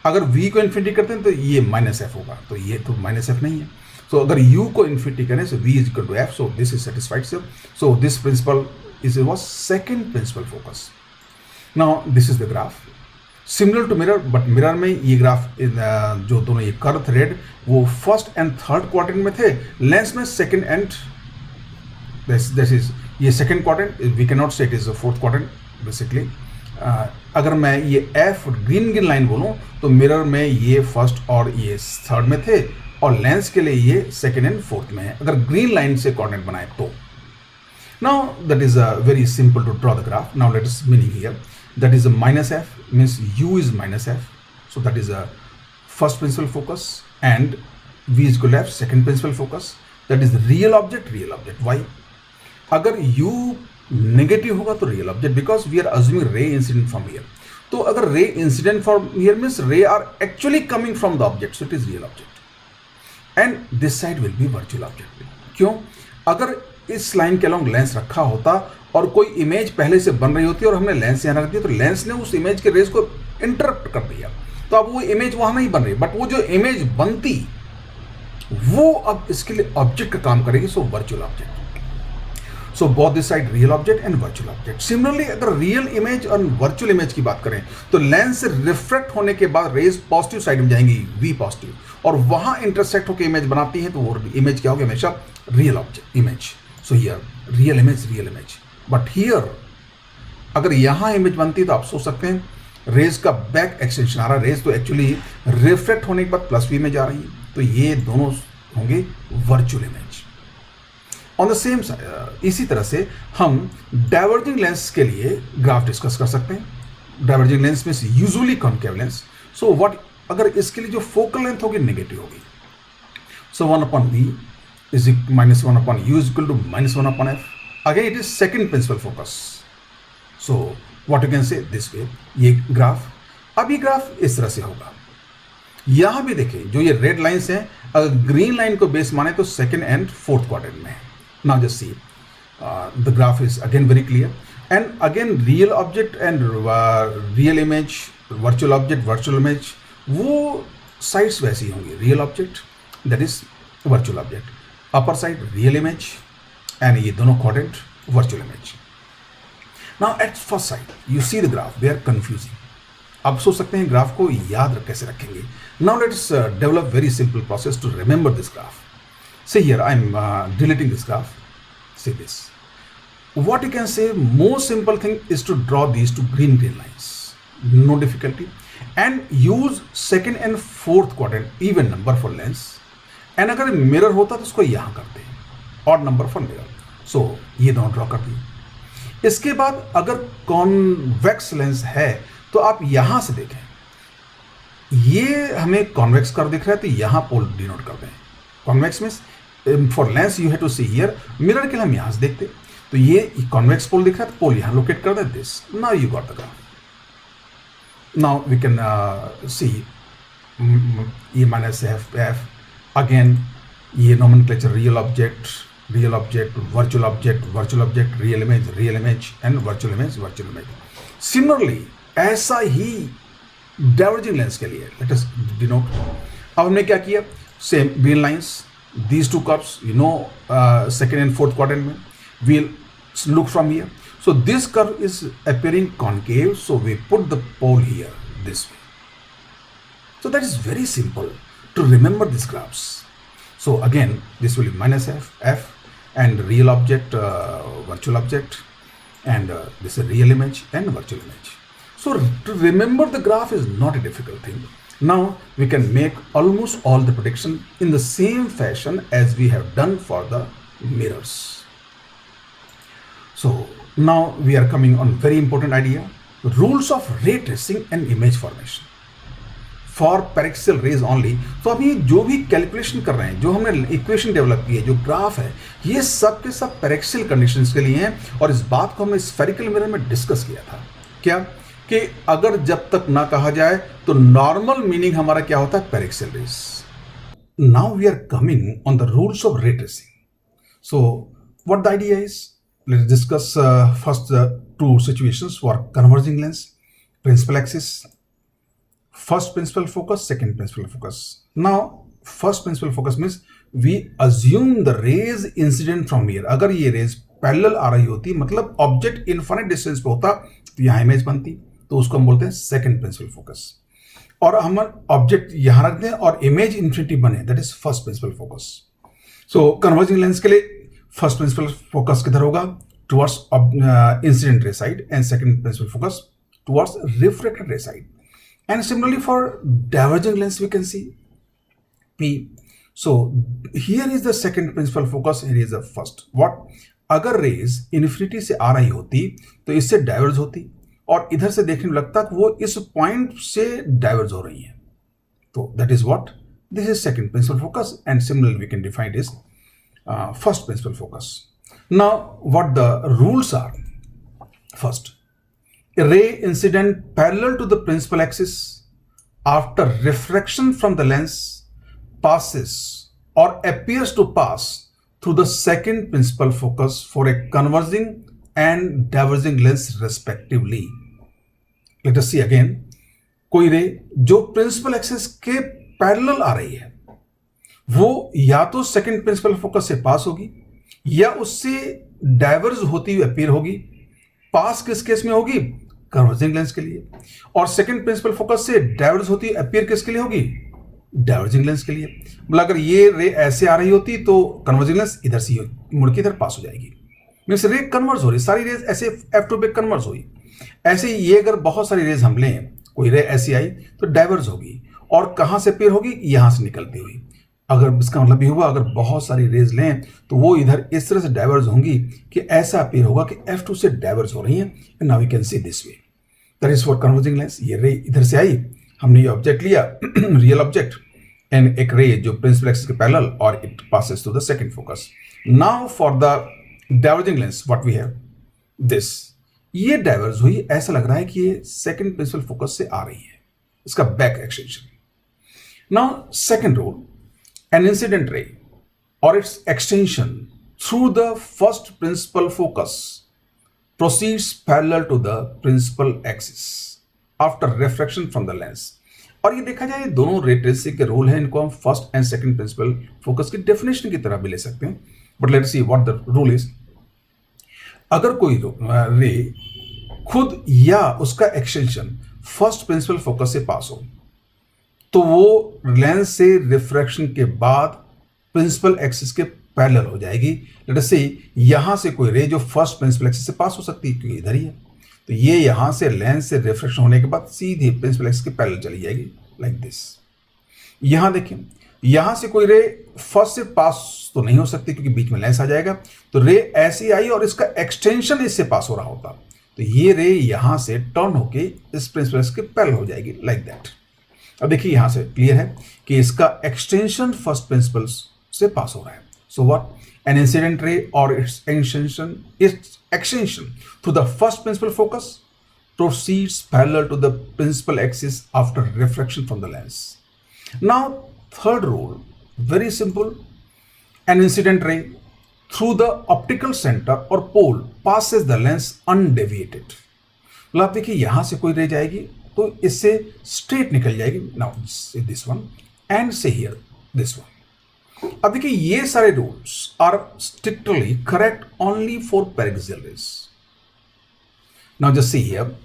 अगर v को infinity करते हैं तो ये माइनस एफ होगा, तो ये तो माइनस एफ नहीं है। सो अगर u को इन्फिनिटी करें so v is equal to f, so this is satisfied. So this principal is was second principal focus. Now this is the graph similar to mirror, but mirror में ये graph जो दोनों ये curve थ्रेड वो first and third quadrant में थे, lens में सेकंड एंड दिस इज ये second quadrant, we can not say it is fourth quadrant basically. अगर मैं ये एफ ग्रीन लाइन बोलूं तो मिरर में ये फर्स्ट और ये थर्ड में थे, और लेंस के लिए ये सेकंड एंड फोर्थ में है, अगर ग्रीन लाइन से कोऑर्डिनेट बनाए तो। Now that is very simple to draw the graph. Now let us meaning here, that is minus F means u is minus F, so that is first principal focus, and v is equal to F second principal focus, that is real object. Why? अगर u negative होगा तो real object, because we are assuming ray incident from here. तो अगर ray incident from here means रे are actually coming from the object, so it is real object, and this side will be virtual object. क्यों? अगर इस line के along lens रखा होता और कोई इमेज पहले से बन रही होती और हमने लेंस यहाँ रख दिया, तो लेंस ने उस इमेज के रेस को इंटरप्ट कर दिया, तो अब वो इमेज वहां नहीं बन रही, बट वो जो इमेज बनती वो अब इसके लिए ऑब्जेक्ट का काम करेगी, सो virtual object. So both this side real object and virtual object. Similarly, अगर रियल इमेज और वर्चुअल इमेज की बात करें तो लेंस से रिफ्रेक्ट होने के बाद रेज पॉजिटिव साइड में जाएंगी, v पॉजिटिव, और वहां इंटरसेक्ट होकर इमेज बनाती है, तो वो इमेज क्या होगी? हमेशा real object image. So here real image, but here अगर यहां इमेज बनती है तो आप सोच सकते हैं रेज का बैक एक्सटेंशन आ रहा है, रेज तो एक्चुअली रिफ्लेक्ट होने के बाद प्लस v में जा रही है, तो ये दोनों होंगे virtual image. On the same इसी तरह से हम डाइवर्जिंग लेंस के लिए ग्राफ डिस्कस कर सकते हैं। डाइवर्जिंग लेंस में usually concave lens, so what अगर इसके लिए जो फोकल लेंथ होगी नेगेटिव होगी, so 1/v is minus 1/u is equal to minus 1/f। Again it is second principal focus, so what you can say this way. ये graph, अब ये graph इस तरह से होगा। यहां भी देखिए जो ये रेड लाइंस हैं, अगर ग्रीन लाइन को बेस माने तो सेकंड एंड फोर्थ क्वाड्रेंट में है। Now just see, the graph is again very clear, and again real object and real image, virtual image, वो sides वैसी होंगी, real object that is virtual object, upper side real image, and ये दोनों quadrant virtual image. Now at first sight you see the graph, they are confusing. आप सोच सकते हैं graph को याद कैसे रखेंगे। Now let's develop very simple process to remember this graph. See here, I'm deleting this graph. See this. what you can say, most simple thing is to draw these two green lines, no difficulty, and use second and fourth quadrant even number for lens, and अगर mirror होता तो उसको यहां करते हैं, odd number for mirror, सो ये दोनों draw कर दिए। इसके बाद अगर कॉन्वेक्स लेंस है तो आप यहां से देखें, ये हमें कॉन्वेक्स कर दिख रहा है तो यहां पोल डिनोट कर दें। Convex means for lens you have to see here, mirror के लिए हम यहां से देखते, तो ये कॉन्वेक्स पोल दिख रहा है तो पोल यहां लोकेट कर दे this. Now you got the graph. Now we can see E minus f again, ये nomenclature real object, virtual object, real image and virtual image. Similarly, ऐसा ही diverging lens के लिए let us denote. अब हमने क्या किया, same green lines, these two curves, you know, second and fourth quadrant में, we'll look from here. So this curve is appearing concave, so we put the pole here this way. So that is very simple to remember these graphs. So again, this will be minus f, and real object, virtual object, and this is real image and virtual image. So to remember the graph is not a difficult thing. Now we can make almost all the prediction in the same fashion as we have done for the mirrors. So now we are coming on very important idea, rules of ray tracing and image formation. For paraxial rays only. तो अभी जो भी calculation कर रहे हैं, जो हमने equation develop की है, जो ग्राफ है, ये सब के सब पैरेक्सियल कंडीशंस के लिए हैं। और इस बात को हमने स्फेरिकल मिरर में डिस्कस किया था, क्या कि अगर जब तक ना कहा जाए तो नॉर्मल मीनिंग हमारा क्या होता है, paraxial rays. Now we are coming on the rules of ray tracing. So what the idea is, let's discuss first two situations for converging lens, principal axis, first principal focus, second principal focus. Now first principal focus means we assume the rays incident from here. अगर ये raise parallel आ रही होती, मतलब object infinite distance पे होता, तो यहाँ इमेज बनती, तो उसको हम बोलते हैं सेकंड प्रिंसिपल फोकस। और हम ऑब्जेक्ट यहाँ रख दें और इमेज इन्फिनिटी बने, that is first principal focus. So converging lens के लिए फर्स्ट प्रिंसिपल फोकस किधर होगा, towards incident ray side, and second principal focus towards reflected ray side. And similarly for diverging lens we can see P. So here is the second principal focus, here is the first. What, अगर raise infinity से आ रही होती तो इससे diverge होती, और इधर से देखने में लगता कि वो इस पॉइंट से डाइवर्ज हो रही है, तो that is what, this is second principal focus, and similarly we can define this first principal focus. Now what the rules are, first, a ray incident parallel to the principal axis after refraction from the lens passes or appears to pass through the second principal focus for a converging and diverging lens respectively. Let us see again, कोई रे जो principal axis के parallel आ रही है, वो या तो सेकंड प्रिंसिपल फोकस से पास होगी या उससे डाइवर्ज होती हुई अपीयर होगी। पास किस केस में होगी, कन्वर्जिंग लेंस के लिए, और सेकंड प्रिंसिपल फोकस से डाइवर्ज होती अपीयर किसके लिए होगी, डाइवर्जिंग लेंस के लिए। मतलब अगर ये रे ऐसे आ रही होती तो कन्वर्जिंग लेंस इधर से मुड़ के इधर पास हो जाएगी, मीन्स रे कन्वर्ज हो रही, सारी रेज ऐसे F2 पे कन्वर्ज हुई। ऐसे ये अगर बहुत सारी रेज हम लें, कोई रे ऐसी आई तो डाइवर्ज होगी, और कहाँ से अपीयर होगी, यहां से निकलती हुई। अगर इसका मतलब भी हुआ, अगर बहुत सारी रेज लें तो वो इधर इस तरह से डाइवर्ज होंगी कि ऐसा अपीयर होगा कि F2 से डाइवर्ज हो रही हैं, and now we can see this way, that is for converging lens. ये रे इधर से आई, हमने ये ऑब्जेक्ट लिया रियल ऑब्जेक्ट, एंड एक रे जो प्रिंसिपल एक्सिस के पैरेलल, और it passes through the second focus. Now for the diverging lens what we have, this, ये डाइवर्ज हुई, ऐसा लग रहा है कि ये सेकंड प्रिंसिपल फोकस से आ रही है, इसका back extension. Now second rule, an incident ray or its extension through the first principal focus proceeds parallel to the principal axis after refraction from the lens. और ये देखा जाए दोनों रे ट्रेसिंग के रूल हैं, इनको हम first and second principal focus की डेफिनेशन की तरह भी ले सकते हैं, but let's see what the rule is. अगर कोई रे खुद या उसका एक्सटेंशन फर्स्ट प्रिंसिपल फोकस से पास हो, तो वो लेंस से रिफ्रैक्शन के बाद प्रिंसिपल एक्सिस के पैरेलल हो जाएगी। लेट अस से यहां से कोई रे जो फर्स्ट प्रिंसिपल एक्सिस से पास हो सकती है क्योंकि इधर ही है, तो ये यहां से लेंस से रिफ्लेक्शन होने के बाद सीधी प्रिंसिपल एक्सिस के पैरेलल चली जाएगी लाइक दिस। यहां देखिए, यहां से कोई रे फर्स्ट से पास तो नहीं हो सकती क्योंकि बीच में लेंस आ जाएगा, तो रे ऐसी आई और इसका एक्सटेंशन इससे पास हो रहा होता, तो ये रे यहां से टर्न होके इस प्रिंसिपल एक्सिस के पैरेलल हो जाएगी लाइक दैट। अब देखिए यहां से क्लियर है कि इसका एक्सटेंशन फर्स्ट प्रिंसिपल से पास हो रहा है। So what, an incident ray or its extension to the first principal focus proceeds parallel to the principal axis after refraction from the lens. Now, third rule, very simple. An incident ray through the optical center or pole passes the lens undeviated. मतलब आप देखिए यहां से कोई रे जाएगी तो इससे स्ट्रेट निकल जाएगी। Now, this one and say here this one. अब देखिए ये सारे rules are strictly correct only for paraxial rays. Now just see here,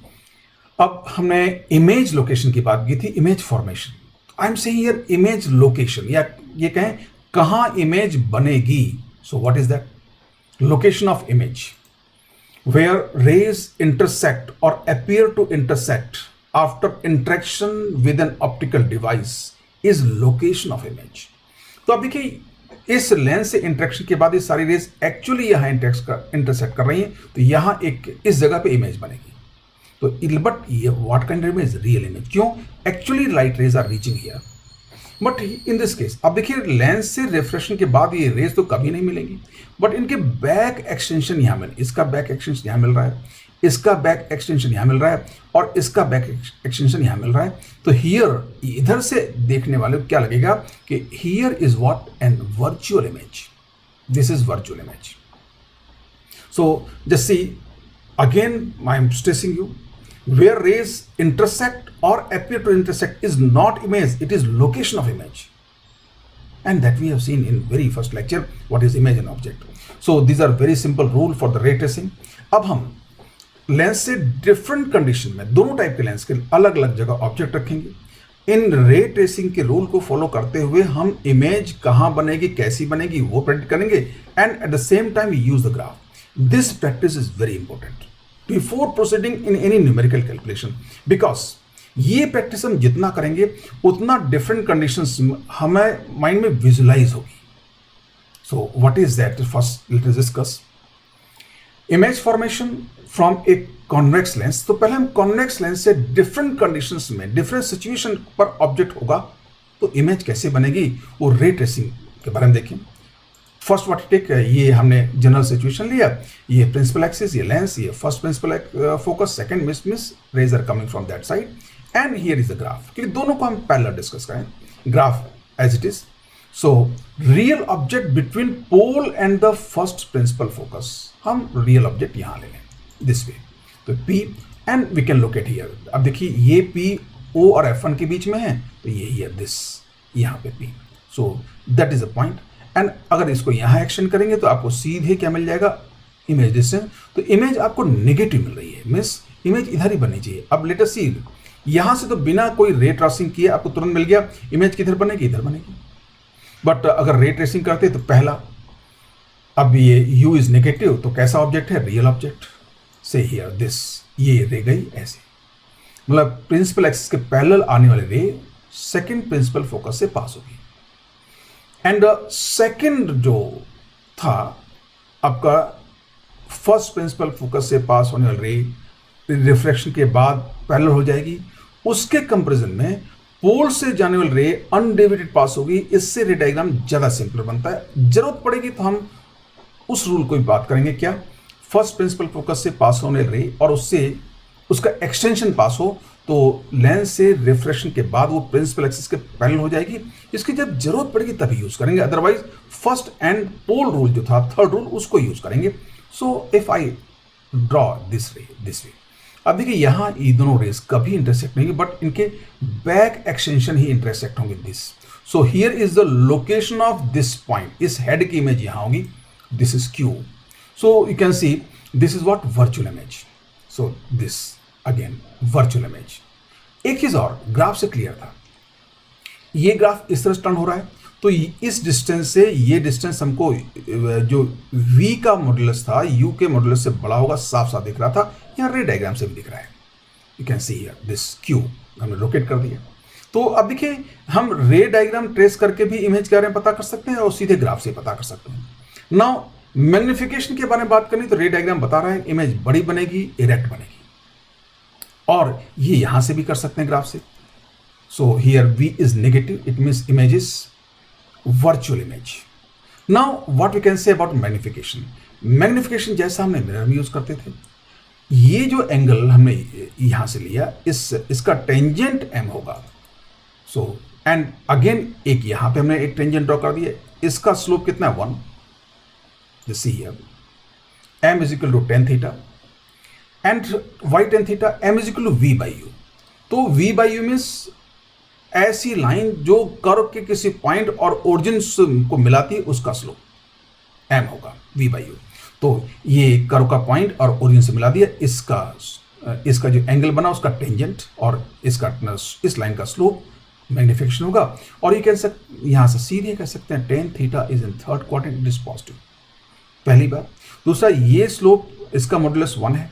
अब हमने इमेज लोकेशन की बात की थी, image formation. I am saying here image location, या ये कहें कहां इमेज बनेगी। So what is that? Location of image where rays intersect और appear to intersect after interaction with an optical device is location of image. तो अब देखिए इस लेंस से इंटरेक्शन के बाद ये सारी रेज एक्चुअली यहां इंटरसेक्ट कर रही हैं, तो यहां एक इस जगह पे इमेज बनेगी। तो बट ये what kind of image? Real image. क्यों? Actually light rays are reaching here, but in this case अब देखिए लेंस से रिफ्रेक्शन के बाद ये रेज तो कभी नहीं मिलेंगी, बट इनके बैक एक्सटेंशन यहां मिल, इसका बैक एक्सटेंशन यहां मिल रहा है, इसका बैक एक्सटेंशन यहां मिल रहा है और इसका बैक एक्सटेंशन यहां मिल रहा है। तो हियर इधर से देखने वाले को क्या लगेगा कि here is what? An virtual image. This is virtual image. So just see again, I am stressing you, where rays intersect or appear to intersect is not image, it is location of image, and that we have seen in very first lecture what is image and object. So these are very simple rule for the ray tracing. अब हम lens से different condition में, दोनों type के lens के अलग अलग जगह ऑब्जेक्ट रखेंगे। इन रे ट्रेसिंग के रूल को फॉलो करते हुए हम इमेज कहां बनेगी, कैसी बनेगी वो प्रेडिक्ट करेंगे, and at the same time we use the graph. This practice is very important before proceeding in any numerical calculation, because ये प्रैक्टिस हम जितना करेंगे उतना डिफरेंट कंडीशंस हमें माइंड में विजुलाइज होगी। So what is that? First let us discuss image formation from a convex lens. तो पहले हम कॉन्वेक्स लेंस से डिफरेंट कंडीशंस में डिफरेंट सिचुएशन पर ऑब्जेक्ट होगा तो इमेज कैसे बनेगी वो रे ट्रेसिंग के बारे में देखें। फर्स्ट व्हाट टेक, ये हमने जनरल सिचुएशन लिया, ये प्रिंसिपल एक्सिस, ये लेंस, ये first principal focus, second miss rays are coming from that side, and here is the graph. क्योंकि दोनों को हम पैरेलल डिस्कस करें, graph as it is. So real object between pole and the first principal focus, हम real object यहां ले लें this way. तो P and we can locate here. अब देखिए ये P O और F1 के बीच में है, तो ये हियर दिस, यहाँ पे P। So that is a point, and अगर इसको यहाँ एक्शन करेंगे तो आपको सीधे क्या मिल जाएगा? Image distance. तो इमेज आपको नेगेटिव मिल रही है, मिस इमेज इधर ही बननी चाहिए। अब लेट अस सी, यहाँ से तो बिना कोई रे ट्रेसिंग किए आपको तुरंत मिल गया, इमेज किधर बनेगी? इधर बनेगी। बट अगर रे ट्रेसिंग करते तो पहला, अब ये U इज नेगेटिव, तो कैसा ऑब्जेक्ट है? Real object. से हियर दिस, ये रे गई ऐसे, मतलब प्रिंसिपल एक्सिस के पैरेलल आने वाले रे सेकंड प्रिंसिपल फोकस से पास होगी। एंड सेकंड जो था आपका फर्स्ट प्रिंसिपल फोकस से पास होने वाले रे रिफ्लेक्शन के बाद पैरेलल हो जाएगी, उसके कंपैरिजन में पोल से जाने वाले रे अनडेविएटेड पास होगी। इससे रे डायग्राम ज्यादा सिंपल बनता है। जरूरत पड़ेगी तो हम उस रूल को भी बात करेंगे, क्या? फर्स्ट प्रिंसिपल फोकस से पास होने रे और उससे उसका एक्सटेंशन पास हो तो लेंस से रिफ्रेक्शन के बाद वो प्रिंसिपल एक्सिस के पैरेलल हो जाएगी। इसकी जब जरूरत पड़ेगी तभी यूज करेंगे, otherwise first and pole rule जो था, थर्ड रूल, उसको यूज करेंगे। So if I draw this ray this way, अब देखिए यहाँ ये दोनों रेस कभी इंटरसेक्ट नहीं, बट इनके बैक एक्सटेंशन ही इंटरसेक्ट होंगे this. So here is the location of this point, इस हेड की इमेज यहाँ होगी, this is Q। So you can see this is what virtual image. So this again virtual image. एक चीज और, graph से clear था, ये ग्राफ इस तरह टर्न हो रहा है तो इस डिस्टेंस से ये डिस्टेंस हमको जो v का मॉडुलस था u के मॉडुलस से बड़ा होगा, साफ साफ दिख रहा था, यहाँ रे डायग्राम से भी दिख रहा है। You can see here this q हमने रोटेट कर दिया। तो अब देखिए हम रे डायग्राम ट्रेस करके भी इमेज के बारे में पता कर सकते हैं और सीधे ग्राफ से पता कर सकते हैं। नाउ मैग्निफिकेशन के बारे में बात करनी तो रे डायग्राम बता रहा है इमेज बड़ी बनेगी, इरेक्ट बनेगी, और ये यहां से भी कर सकते हैं ग्राफ से। So here v is negative, it means image is virtual image. Now what we can say about magnification. Magnification जैसा हमने मिरर में यूज करते थे, ये जो एंगल हमने यहां से लिया इसका टेंजेंट m होगा। सो एंड अगेन एक यहां पे हमने एक टेंजेंट ड्रॉ कर दिया, इसका स्लोप कितना है 1। Just see here, m is equal to tan theta and y tan theta, m is equal to v by u। तो v by u मीन्स ऐसी लाइन जो कर्व के किसी पॉइंट और ओरिजिन को मिलाती है, उसका स्लोप m होगा v by u। तो ये कर्व का पॉइंट और ओरिजिन से मिला दिया, इसका जो एंगल बना उसका टेंजेंट और इस लाइन का स्लोप मैग्निफिकेशन होगा। और ये यहां से सीधे कह सकते हैं tan theta is in third quadrant, it is positive, पहली बार। दूसरा, ये स्लोप इसका मॉडुलस 1 है,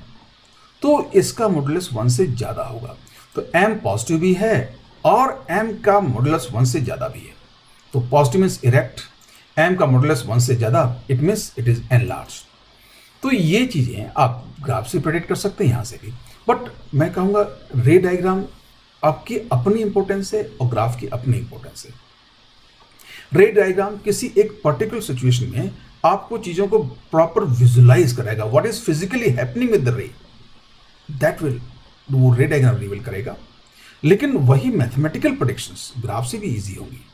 तो इसका मॉडुलस 1 से ज्यादा होगा। तो m पॉजिटिव भी है और m का मॉडुलस 1 से ज्यादा भी है। तो पॉजिटिव मीन्स इरेक्ट, m का मॉडुलस 1 से ज्यादा, it means it is enlarge. तो ये चीजें आप ग्राफ से प्रेडिक्ट कर सकते हैं, यहां से भी। बट मैं कहूंगा रे डायग्राम आपकी अपनी इंपॉर्टेंस है और ग्राफ की अपनी इंपॉर्टेंस है। रे डायग्राम किसी एक पर्टिकुलर सिचुएशन में आपको चीजों को प्रॉपर विजुलाइज कराएगा, what is physically happening with the रे, दैट विल वो रे डायग्राम रिवील करेगा। लेकिन वही मैथमेटिकल प्रेडिक्शंस ग्राफ से भी इजी होंगी।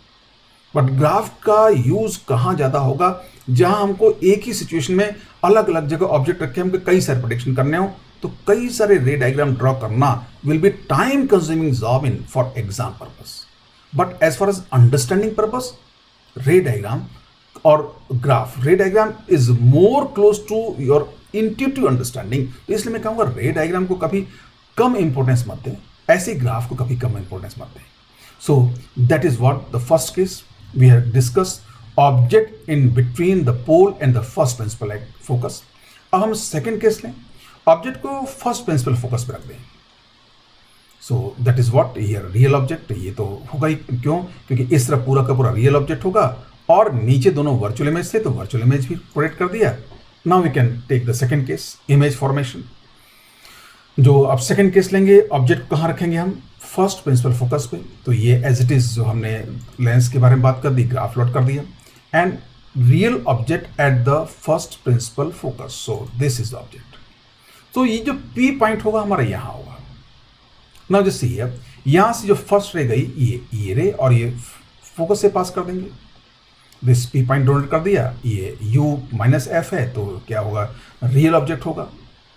बट ग्राफ का यूज कहां ज्यादा होगा, जहां हमको एक ही सिचुएशन में अलग अलग जगह ऑब्जेक्ट रखे हमको कई सारे प्रेडिक्शन करने हो, तो कई सारे रे डायग्राम ड्रॉ करना will be time consuming job in for exam purpose. But as far as understanding purpose, ray diagram और graph, ray diagram is more close to your intuitive understanding. तो इसलिए मैं कहूंगा रे डायग्राम को कभी कम importance मत दें, ऐसे ग्राफ को कभी कम इंपॉर्टेंस मत दें। So that is what the first case we have discuss, object in between the pole and the first principal focus. अब हम सेकेंड केस लें, ऑब्जेक्ट को फर्स्ट प्रिंसिपल फोकस पर रख दें। So that is what here real object, ये तो होगा ही, क्यों? क्योंकि इस तरह पूरा का पूरा रियल ऑब्जेक्ट होगा और नीचे दोनों वर्चुअल इमेज थे, तो वर्चुअल इमेज भी प्रोजेक्ट कर दिया। Now we can take the second case, image formation. जो अब सेकंड केस लेंगे, ऑब्जेक्ट कहाँ रखेंगे हम? फर्स्ट प्रिंसिपल फोकस पे। तो ये एज इट इज जो हमने लेंस के बारे में बात कर दी, ग्राफ प्लॉट कर दिया, and real object at the first principal focus. So this is the object. तो ये जो पी पॉइंट होगा हमारा यहाँ होगा। नाउ जस्ट सी हियर, यहाँ से जो फर्स्ट रे गई ये रे और ये फोकस से पास कर देंगे, दिस पी पॉइंट डोनेट कर दिया, ये u माइनस एफ है, तो क्या होगा? रियल ऑब्जेक्ट होगा।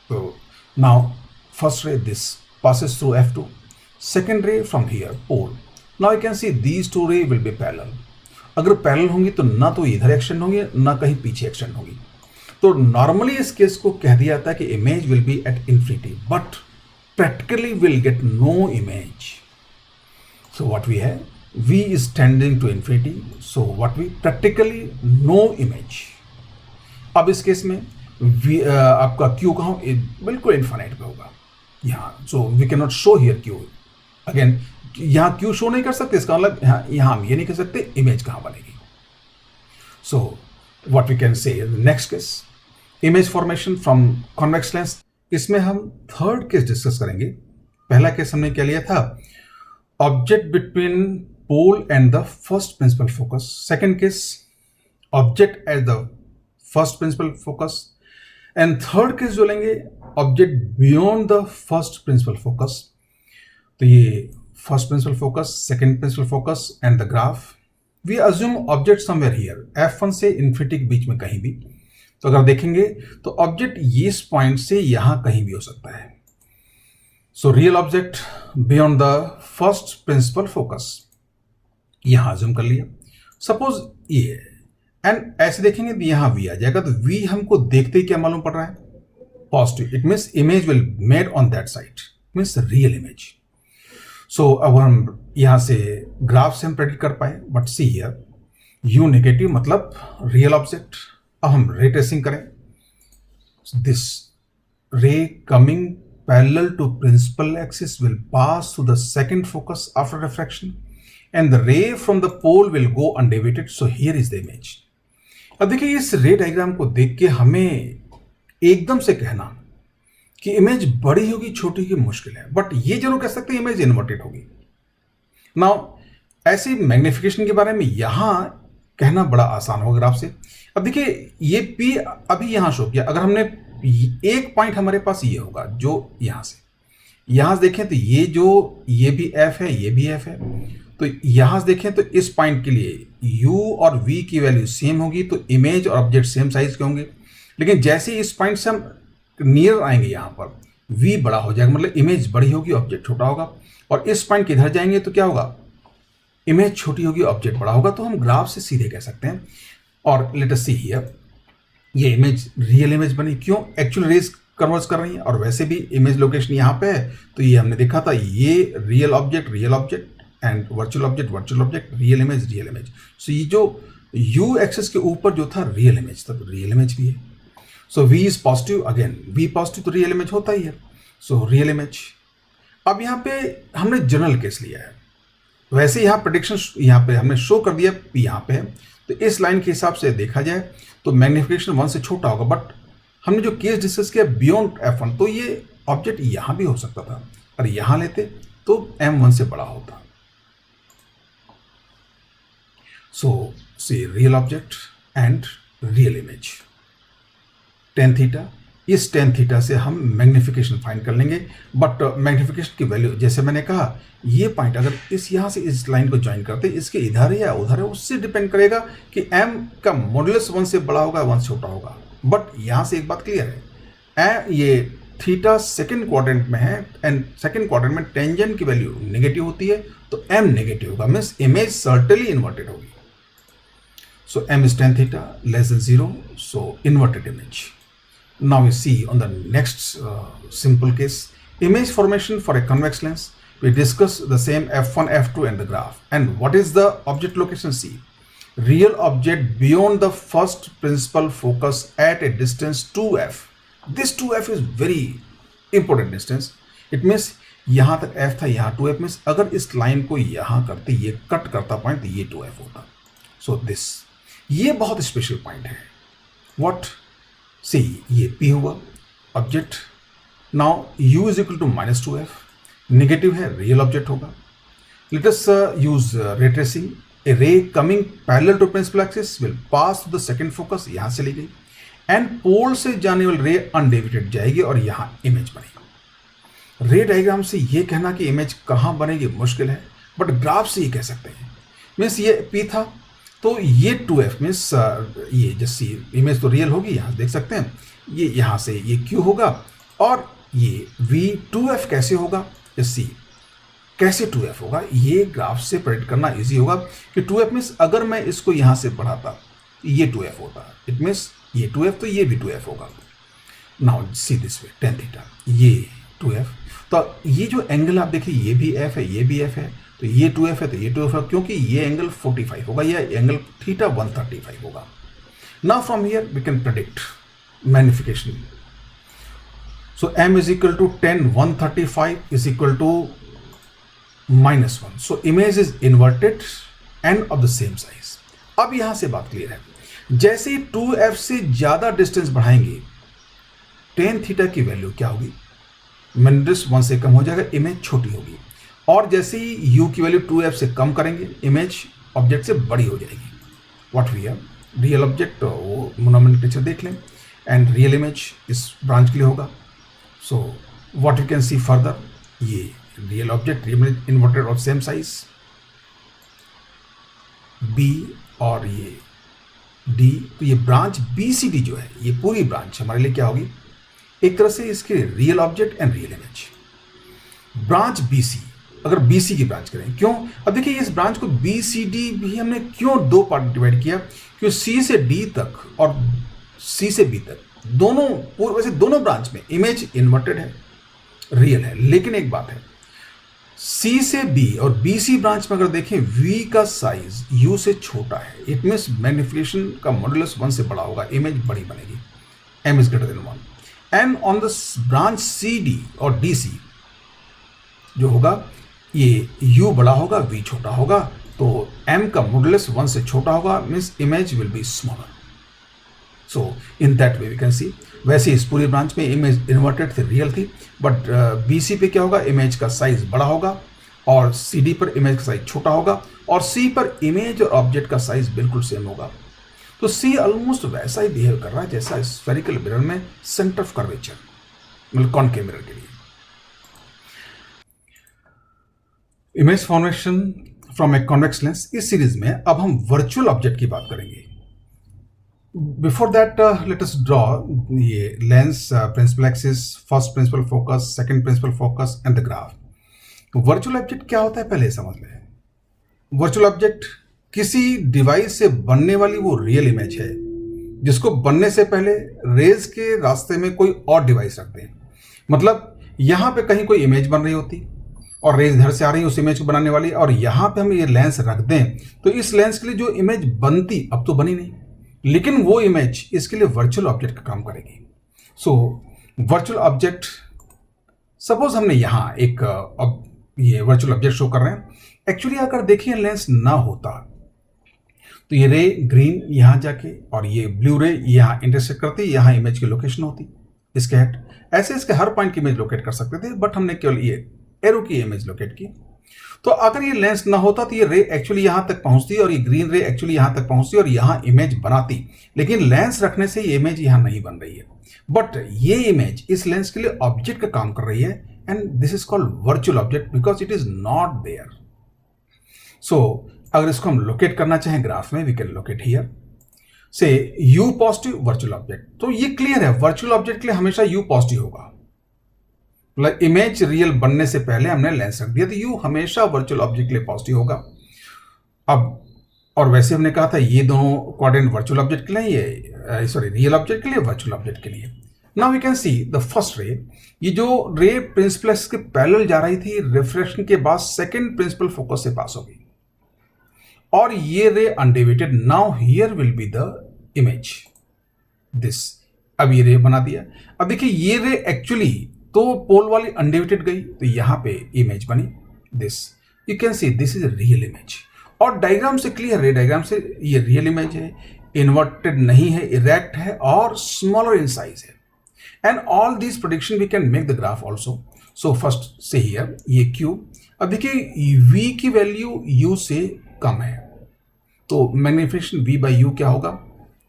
तो now first ray this passes through f2, second ray from here pole। now you can see these two ray will be parallel। अगर पैरेलल होंगी तो ना तो इधर एक्सटेंड होंगी ना कहीं पीछे एक्सटेंड होगी। तो नॉर्मली इस केस को कह दिया जाता है कि image will be at infinity, but practically will get no image. So what we है, v is tending to infinity, so what we practically no image। अब इस केस में v आपका q कहाँ? बिल्कुल इन्फाइनाइट पे होगा यहाँ। So we can not show here q again, यहाँ q शो नहीं कर सकते, इसका मतलब यहाँ हम ये नहीं कह सकते इमेज कहाँ बनेगी। So what we can say next case, image formation from convex lens. इसमें हम थर्ड केस डिस्कस करेंगे। पहला केस हमने क्या लिया था? Object between pole and the first principal focus. Second case, object at the first principal focus. And third case जो लेंगे, object beyond the first principal focus. तो ये first principal focus, second principal focus and the graph. We assume object somewhere here, f1 से infinity के बीच में कहीं भी। तो अगर देखेंगे तो ऑब्जेक्ट इस पॉइंट से यहां कहीं भी हो सकता है। सो real object beyond the first principal focus, यहां जूम कर लिया। सपोज ये, एंड ऐसे देखेंगे तो यहां v आ जाएगा। तो v हमको देखते ही क्या मालूम पड़ रहा है? Positive. It means image will made on that side, means real image. So अब हम यहां से ग्राफ से हम प्रेडिक्ट कर पाए, but see here you negative मतलब रियल ऑब्जेक्ट। अब हम रे ट्रेसिंग करें। This ray coming parallel to principal axis will pass through the second focus after refraction and the ray from the pole will go undeviated. So here is the image. अब देखिए इस रे diagram को देख के हमें एकदम से कहना कि इमेज बड़ी होगी छोटी होगी मुश्किल है, बट ये जरूर कह सकते हैं इमेज इन्वर्टेड होगी। नाउ ऐसी मैग्निफिकेशन के बारे में यहां कहना बड़ा आसान होगा ग्राफ से। अब देखिए ये P अभी यहां शो किया, अगर हमने एक पॉइंट हमारे पास ये होगा जो यहां से देखें तो ये भी F है, ये भी F है, तो यहां से देखें तो इस पॉइंट के लिए U और V की वैल्यू सेम होगी, तो इमेज और ऑब्जेक्ट सेम साइज के होंगे। लेकिन जैसे इस पॉइंट से हम नियर आएंगे यहां पर V बड़ा हो जाएगा, मतलब इमेज बड़ी होगी ऑब्जेक्ट छोटा होगा, और इस पॉइंट के इधर जाएंगे तो क्या होगा, इमेज छोटी होगी ऑब्जेक्ट बड़ा होगा। तो हम ग्राफ से सीधे कह सकते हैं। और लेट अस सी हियर, ये इमेज रियल इमेज बनी, क्यों, एक्चुअल रेज कन्वर्ज कर रही है, और वैसे भी इमेज लोकेशन यहाँ पे है, तो ये हमने देखा था, ये real object and virtual object, real image. So ये जो यू एक्सेस के ऊपर जो था रियल इमेज था, तो रियल इमेज भी है। So V is positive, again V positive तो रियल इमेज होता ही है, सो रियल इमेज। अब यहाँ पे हमने जनरल केस लिया है, वैसे यहाँ प्रेडिक्शन यहाँ पे हमने शो कर दिया, P यहाँ पे है, तो इस लाइन के हिसाब से देखा जाए तो मैग्निफिकेशन 1 से छोटा होगा, बट हमने जो केस डिस्कस किया बियॉन्ड F1, तो ये ऑब्जेक्ट यहाँ भी हो सकता था, और यहाँ लेते तो M1 से बड़ा होता। So see real object and real image tan theta, इस tan थीटा से हम मैग्निफिकेशन फाइंड कर लेंगे, बट मैग्निफिकेशन की वैल्यू जैसे मैंने कहा, ये पॉइंट अगर इस यहाँ से इस लाइन को ज्वाइन करते इसके इधर है या उधर है, उससे डिपेंड करेगा कि m का मॉडुलस 1 से बड़ा होगा 1 से छोटा होगा। बट यहाँ से एक बात क्लियर है, ये थीटा सेकंड क्वाड्रेंट में है, एंड सेकंड क्वाड्रेंट में टेंजेंट की वैल्यू नेगेटिव होती है, तो m नेगेटिव होगा, मीन्स इमेज सर्टेनली इन्वर्टेड होगी। So m is tan theta less than 0, so inverted image. Now we see on the next simple case, image formation for a convex lens. We discuss the same f1, f2 and the graph. And what is the object location C? Real object beyond the first principal focus at a distance 2f. This 2f is very important distance. It means यहाँ तक f था, यहाँ 2f means अगर इस line को यहाँ करते, ये कट करता पॉइंट, ये 2f होता। So this, ये बहुत स्पेशल पॉइंट है। What? See, ये P हुआ object. Now U is equal to -2f, negative है, रियल ऑब्जेक्ट होगा। Let us use ray tracing. A ray coming parallel to principal axis will pass to the second focus, यहां से ली गई, and pole से जाने वाली ray undeviated जाएगी और यहां इमेज बनेगी। रे डायग्राम से ये कहना कि इमेज कहां बनेगी मुश्किल है, बट ग्राफ से ये कह सकते हैं। मीन्स ये P था, तो ये 2f मीन्स ये जैसी इमेज तो रियल होगी, यहाँ देख सकते हैं, ये यहाँ से ये Q होगा, और ये V 2f कैसे होगा, जैसी कैसे 2f होगा, ये ग्राफ से प्रेडिक्ट करना इजी होगा कि 2f मीन्स अगर मैं इसको यहाँ से बढ़ाता ये 2f होता, इट मीन्स ये 2f तो ये भी 2f होगा। Now see this way, tan theta, ये 2f, तो ये जो एंगल आप देखिए, ये भी f है, ये भी f है, तो ये 2f है, तो ये 2f है, क्योंकि ये एंगल 45 होगा, ये एंगल थीटा 135 होगा। Now from here we can predict magnification. So m is equal to 10 135 is equal to -1, so image is inverted and of the same size. अब यहां से बात क्लियर है, जैसे 2f से ज्यादा डिस्टेंस बढ़ाएंगे, tan थीटा की वैल्यू क्या होगी, -1 से कम हो जाएगा, इमेज छोटी होगी, और जैसे ही u की वैल्यू 2f से कम करेंगे, इमेज ऑब्जेक्ट से बड़ी हो जाएगी। What we have, real object, वो नोमेनक्लेचर देख लें, एंड रियल इमेज इस ब्रांच के लिए होगा। So what you can see further, ये real object, real image inverted और सेम साइज B, और ये D, तो ये ब्रांच BCD जो है, ये पूरी ब्रांच हमारे लिए क्या होगी, एक तरह से इसके real object and real image. Branch BC, अगर BC की ब्रांच करें, क्यों, अब देखिए इस ब्रांच को BCD भी हमने क्यों दो पार्ट डिवाइड किया, क्यों C से D तक और C से B तक दोनों, वैसे दोनों ब्रांच में इमेज इन्वर्टेड है, रियल है, लेकिन एक बात है, सी से बी और बी सी ब्रांच में अगर देखें वी का साइज यू से छोटा है, इट मीन्स मैग्निफिकेशन का मॉडुलस 1 से बड़ा होगा, इमेज बड़ी बनेगी, M is greater than 1। And on the branch C D और डी सी जो होगा ये u बड़ा होगा, v छोटा होगा, तो m का मॉडुलस 1 से छोटा होगा, means image will be smaller. So in that way we can see. वैसे इस पूरी ब्रांच में इमेज इन्वर्टेड थी, रियल थी, बट BC पे क्या होगा, इमेज का साइज बड़ा होगा और CD पर इमेज का साइज छोटा होगा और C पर इमेज और ऑब्जेक्ट का साइज बिल्कुल सेम होगा। तो C ऑलमोस्ट वैसा ही बिहेव कर रहा है जैसा स्फेरिकल मिरर में सेंटर ऑफ कर्वेचर, मतलब कॉनकेव मिरर के लिए। Image formation from a convex lens, इस सीरीज में अब हम वर्चुअल ऑब्जेक्ट की बात करेंगे। Before that let us draw ये lens, principal axis, first principal focus, second principal focus and the graph. Virtual object क्या होता है पहले समझ लें। वर्चुअल ऑब्जेक्ट किसी डिवाइस से बनने वाली वो रियल इमेज है जिसको बनने से पहले रेज के रास्ते में कोई और डिवाइस रखते हैं। मतलब यहाँ पे कहीं कोई इमेज बन रही होती और रेज इधर से आ रही है उस इमेज को बनाने वाली, और यहाँ पे हम ये लेंस रख दें तो इस लेंस के लिए जो इमेज बनती अब तो बनी नहीं, लेकिन वो इमेज इसके लिए वर्चुअल ऑब्जेक्ट का काम करेगी। सो वर्चुअल ऑब्जेक्ट, सपोज हमने यहाँ एक ये वर्चुअल ऑब्जेक्ट शो कर रहे हैं। एक्चुअली अगर देखिए लेंस ना होता तो ये रे ग्रीन यहाँ जाके और ये ब्लू रे यहाँ इंटरसेक्ट करती, यहाँ इमेज की लोकेशन होती, इसके हेड ऐसे इसके हर पॉइंट की इमेज लोकेट कर सकते थे, बट हमने केवल ये एरो की इमेज लोकेट की। तो अगर ये लेंस ना होता तो ये रे एक्चुअली यहाँ तक पहुँचती और ये ग्रीन रे एक्चुअली यहाँ तक पहुँचती और यहाँ इमेज बनाती, लेकिन लेंस रखने से ये इमेज यहाँ नहीं बन रही है। बट ये इमेज इस लेंस के लिए ऑब्जेक्ट का काम कर रही है, and this is called virtual object because it is not there. So अगर इसको हम लोकेट करना चाहें ग्राफ में, वी कैन लोकेट हियर से u पॉजिटिव वर्चुअल ऑब्जेक्ट। तो ये क्लियर है, वर्चुअल ऑब्जेक्ट के लिए हमेशा u पॉजिटिव होगा। मतलब इमेज रियल बनने से पहले हमने लेंस रख दिया तो u हमेशा वर्चुअल ऑब्जेक्ट के लिए पॉजिटिव होगा। अब और वैसे हमने कहा था ये दोनों कोऑर्डिनेट वर्चुअल ऑब्जेक्ट के लिए, ये सॉरी रियल ऑब्जेक्ट के लिए, वर्चुअल ऑब्जेक्ट के लिए। Now we can see the first ray, ये जो रे प्रिंसिपल के पैरेलल जा रही थी, रिफ्लेक्शन के बाद सेकंड प्रिंसिपल फोकस से पास होगी और ये रे undeviated. Now here will be the image this. अब ये रे बना दिया। अब देखिए ये रे एक्चुअली तो पोल वाली अनडेविएटेड गई तो यहां पे इमेज बनी this. You can see this is real image. और डायग्राम से क्लियर है, डायग्राम से ये रियल इमेज है, इन्वर्टेड नहीं है, इरेक्ट है और स्मॉलर इन साइज है। And all this prediction we can make the graph also. So first say here ये Q। अब देखिए V की वैल्यू U से कम है तो मैग्निफिकेशन V बाई U क्या होगा,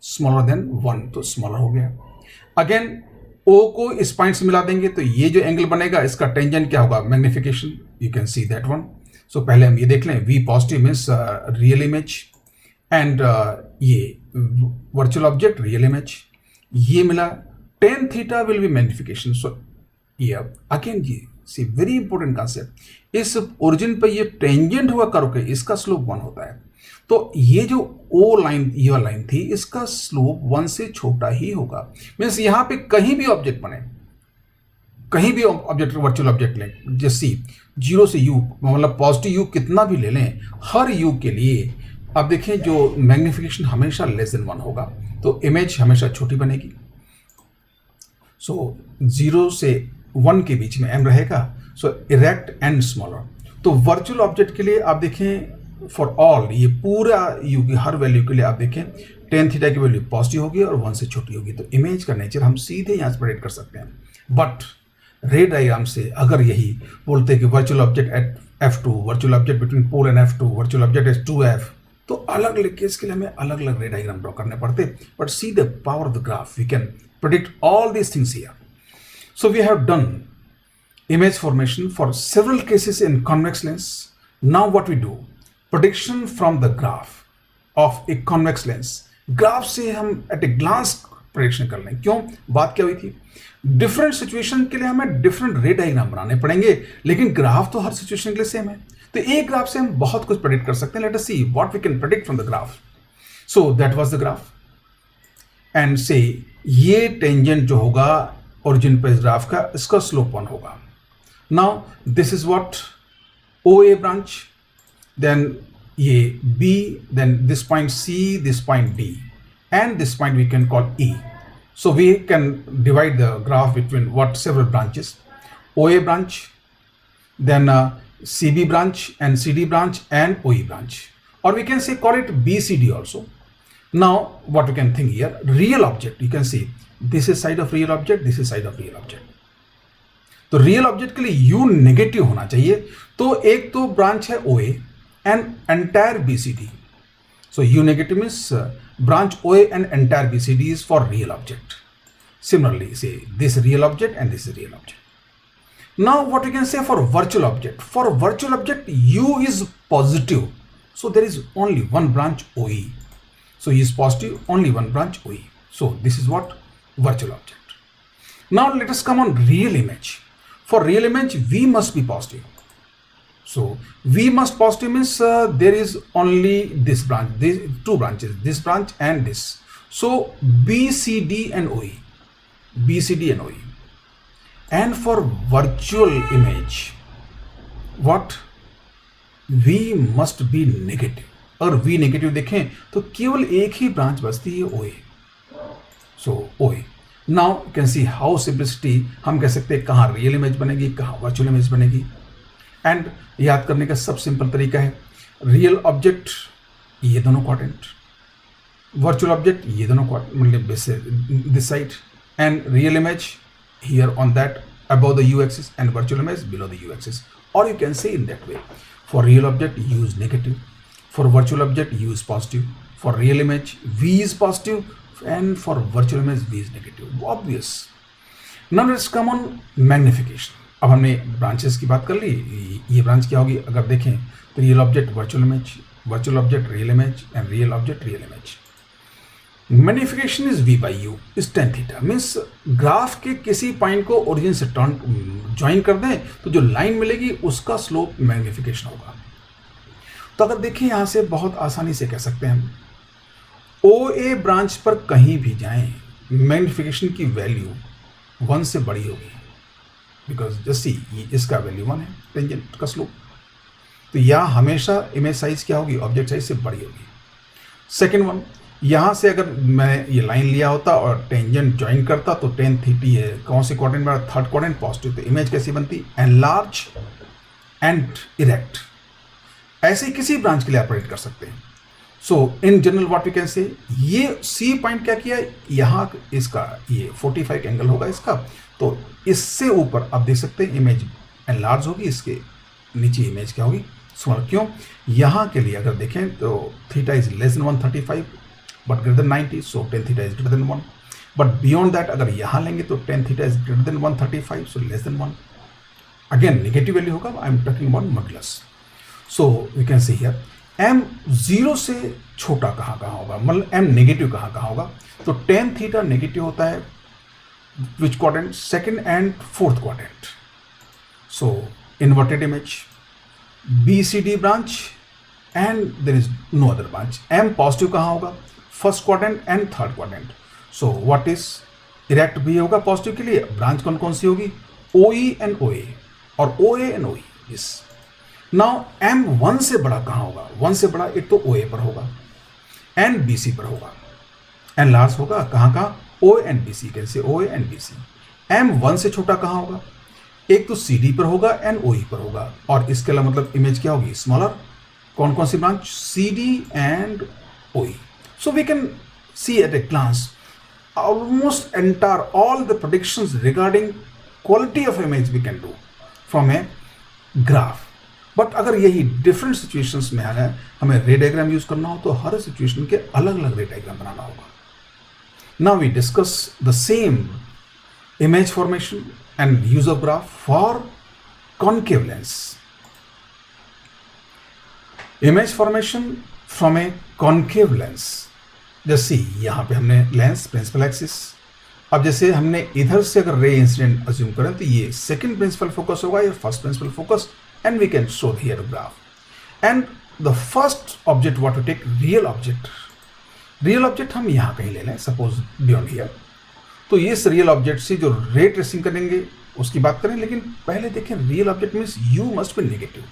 स्मॉलर देन 1, तो स्मॉलर हो गया। अगेन O को इस पॉइंट से मिला देंगे तो ये जो एंगल बनेगा इसका टेंजेंट क्या होगा, magnification. You can see that one. So पहले हम ये देख लें, V positive means real image and ये वर्चुअल ऑब्जेक्ट रियल इमेज, ये मिला। tan theta will be magnification. So ये अगेन ये सी वेरी इंपॉर्टेंट कॉन्सेप्ट, इस ओरिजिन पे ये टेंजेंट हुआ कर्व के, इसका स्लोप 1 होता है। तो ये जो O लाइन, ये वाला लाइन थी, इसका स्लोप 1 से छोटा ही होगा। मीन्स यहाँ पे कहीं भी ऑब्जेक्ट बने, कहीं भी ऑब्जेक्ट वर्चुअल ऑब्जेक्ट लें, जैसे 0 से U, मतलब पॉजिटिव U कितना भी ले लें, हर U के लिए अब देखें जो मैग्निफिकेशन हमेशा लेस देन 1 होगा तो इमेज हमेशा छोटी बनेगी। सो 0 से 1 के बीच में m रहेगा, सो इरेक्ट एंड स्मॉलर। तो वर्चुअल ऑब्जेक्ट के लिए आप देखें फॉर ऑल, ये पूरा U की हर वैल्यू के लिए आप देखें tan थीटा की वैल्यू पॉजिटिव होगी और 1 से छोटी होगी, तो इमेज का नेचर हम सीधे यहाँ से प्रेडिक्ट कर सकते हैं। बट रे डायग्राम से अगर यही बोलते हैं कि virtual object at F2, virtual object between pole and F2, virtual object at 2F, तो अलग अलग केस के लिए हमें अलग अलग रे डायग्राम ड्रॉ करने पड़ते। But see the power of the graph, we can predict all these things here. So we have done image formation for several cases in convex lens. Now what we do, prediction from the graph of a convex lens. Graph से हम at a glance prediction कर लें। क्यों, बात क्या हुई थी, different situation के लिए हमें डिफरेंट रे डायग्राम बनाने पड़ेंगे, लेकिन ग्राफ तो हर सिचुएशन के लिए सेम है। तो एक ग्राफ से हम बहुत कुछ प्रेडिक्ट कर सकते हैं। Let us see what we can predict from the graph. So that was the graph and say ये टेंजेंट जो होगा ओरिजिन पे ग्राफ का, इसका स्लोप 1 होगा। Now this is what OA branch, then ये B, then this point C, this point D, and this point we can call E. So we can divide the graph between what several branches, OA branch, then CB branch and CD branch and OE branch, or we can say call it BCD also. Now what we can think here, real object, you can see this is side of real object, this is side of real object. तो real object के लिए U negative होना चाहिए, तो एक तो branch है OA and entire BCD. So U negative means branch OA and entire BCD is for real object. Similarly, say this real object and this is real object. Now what we can say for virtual object? For virtual object, U is positive. So there is only one branch OE. So U is positive, only one branch OE. So this is what virtual object. Now let us come on real image. For real image, V must be positive. So V must positive means there is only this branch, these two branches, this branch and this. So BCD and OE, BCD and OE. And for virtual image, what? V must be negative. अगर V negative देखें तो केवल एक ही branch बचती है OA. So OA. Now you can see how simplicity, हम कह सकते हैं कहाँ रियल इमेज बनेगी, कहाँ वर्चुअल इमेज बनेगी. एंड याद करने का सब सिंपल तरीका है, रियल ऑब्जेक्ट ये दोनों क्वाड्रेंट, वर्चुअल ऑब्जेक्ट ये दोनों मतलब this side, and real image here on that above the U axis and virtual image below the U axis, or you can say in that way. For real object U is negative, for virtual object U is positive, for real image V is positive, and for virtual image V is negative. Obvious. Now let's come on magnification. अब हमने branches की बात कर ली. ये branch क्या होगी अगर देखें तो real object virtual image, virtual object real image and real object real image. Magnification is V by U is tan theta. Means graph के किसी पॉइंट को ओरिजिन से टर्न ज्वाइन कर दें तो जो लाइन मिलेगी उसका स्लोप मैग्निफिकेशन होगा. तो अगर देखें यहाँ से बहुत आसानी से कह सकते हैं हम, OA ब्रांच पर कहीं भी जाएं मैग्निफिकेशन की वैल्यू 1 से बड़ी होगी, बिकॉज जस्ट सी इसका वैल्यू 1 है टेंजेंट का स्लोप, तो यहाँ हमेशा इमेज साइज क्या होगी, ऑब्जेक्ट साइज से बड़ी होगी. सेकेंड वन, यहाँ से अगर मैं ये लाइन लिया होता और टेंजेंट ज्वाइन करता तो tan थीटी है, कौन से क्वाड्रेंट में, थर्ड क्वाड्रेंट पॉजिटिव, तो इमेज कैसी बनती, एनलार्ज एंड इरेक्ट. ऐसे ही किसी ब्रांच के लिए ऑपरेट कर सकते हैं. So in general what we can say, ये सी पॉइंट क्या किया है, यहाँ इसका ये 45 एंगल होगा इसका, तो इससे ऊपर आप देख सकते हैं इमेज एनलार्ज होगी, इसके नीचे इमेज क्या होगी, स्मॉल. क्यों, यहाँ के लिए अगर देखें तो theta is less than 135 but greater than 90, so tan theta is greater than 1. But beyond that अगर यहाँ लेंगे तो tan theta is greater than 135, so less than 1. Again negative value होगा, I am talking about modulus. So we can see here m 0 से छोटा कहाँ होगा, मतलब m नेगेटिव कहाँ होगा, तो tan थीटा नेगेटिव होता है which quadrant, second and fourth quadrant. So inverted image, BCD branch and there is no other branch. M positive कहाँ होगा, first quadrant and third quadrant. So what is erect भी होगा positive के लिए, branch कौन कौन सी होगी, OE and OA और OA and OE. Yes. Now M 1 से बड़ा कहाँ होगा, 1 से बड़ा एक तो OA पर होगा and BC पर होगा, and लार्ज होगा कहाँ OA and BC, कैसे OA and BC. M 1 से छोटा कहाँ होगा, एक तो CD पर होगा and OE पर होगा, और इसके अलावा मतलब इमेज क्या होगी, स्मॉलर. कौन कौन सी branch, CD and OE. So we can see at a glance almost entire all the predictions regarding quality of image we can do from a graph. But अगर यही डिफरेंट सिचुएशंस में है, हमें रे डायग्राम यूज करना हो तो हर situation के अलग अलग रे डायग्राम बनाना होगा. Now we discuss the same image formation and use of graph for concave lens. Image formation from a concave lens. जैसे यहाँ पे हमने लेंस प्रिंसिपल एक्सिस, अब जैसे हमने इधर से अगर रे इंसिडेंट अज्यूम करें तो ये सेकंड प्रिंसिपल फोकस होगा या first principal focus, and we can show here a graph. And the first object what to take, real object. Real object हम यहाँ कहीं ले लें, सपोज बियॉन्ड हियर. तो इस रियल ऑब्जेक्ट से जो रे ट्रेसिंग करेंगे उसकी बात करें, लेकिन पहले देखें real object means U must be negative.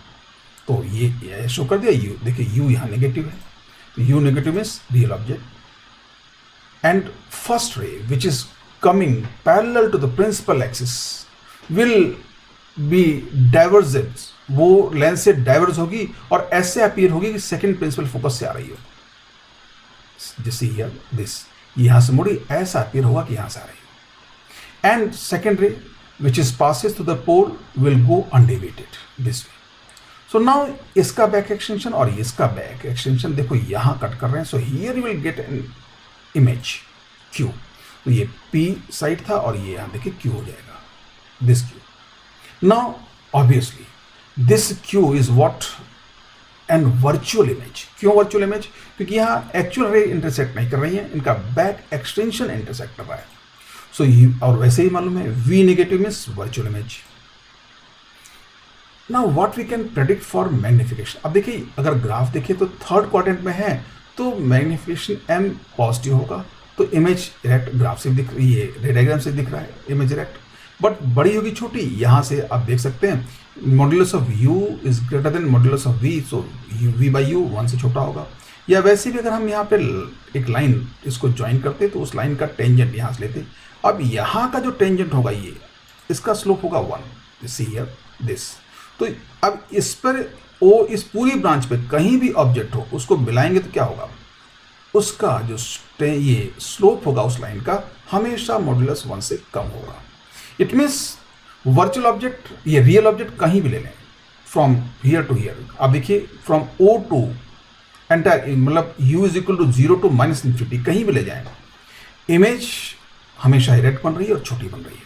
तो ये शो कर दिया यू, देखिए यू यहाँ नेगेटिव है, तो U negative means real object. And first ray which is coming parallel to the principal axis will be divergent, वो लेंस से डाइवर्ज होगी और ऐसे अपीयर होगी कि सेकंड प्रिंसिपल फोकस से आ रही हो, जैसे हियर दिस, यहां से मुड़ी ऐसा अपीयर होगा कि यहां से आ रही हो। And second ray which is passes through the pole will go undeviated this way. So now इसका बैक एक्सटेंशन और इसका बैक एक्सटेंशन देखो यहां कट कर रहे हैं, so here you will get an image Q. तो ये पी साइड था और ये यहां देखिए क्यू हो जाएगा, this Q. Now obviously this Q is what and virtual image. क्यों वर्चुअल इमेज? क्योंकि यहाँ एक्चुअल रे इंटरसेक्ट नहीं कर रही है, इनका बैक एक्सटेंशन इंटरसेक्ट कर रहा है। सो और वैसे ही मालूम है V negative means virtual image. Now what we can predict for magnification. अब देखिए अगर ग्राफ देखिए तो थर्ड क्वाड्रेंट में है तो मैग्निफिकेशन एम पॉजिटिव होगा, तो इमेज इरेक्ट ग्राफ से दिख रही है, रे डायग्राम से दिख रहा है इमेज इरेक्ट। बट बड़ी होगी छोटी, यहाँ से आप देख सकते हैं modulus of u is greater then modulus of v, so v by u 1 से छोटा होगा। या वैसे भी अगर हम यहाँ पे एक लाइन इसको ज्वाइन करते तो उस लाइन का टेंजेंट यहाँ से लेते। अब यहाँ का जो टेंजेंट होगा ये, इसका स्लोप होगा 1, सी हियर दिस। तो अब इस पर ओ इस पूरी ब्रांच पे कहीं भी ऑब्जेक्ट हो उसको मिलाएंगे तो क्या होगा, उसका जो ये स्लोप होगा उस लाइन का हमेशा मॉड्यूलस 1 से कम होगा। इट मीन्स वर्चुअल ऑब्जेक्ट, ये रियल ऑब्जेक्ट कहीं भी ले लें फ्रॉम हियर टू हियर। अब देखिए फ्रॉम ओ टू एंटायर, मतलब u is equal to 0 to -∞, कहीं भी ले जाएं, इमेज हमेशा इरेक्ट बन रही है और छोटी बन रही है।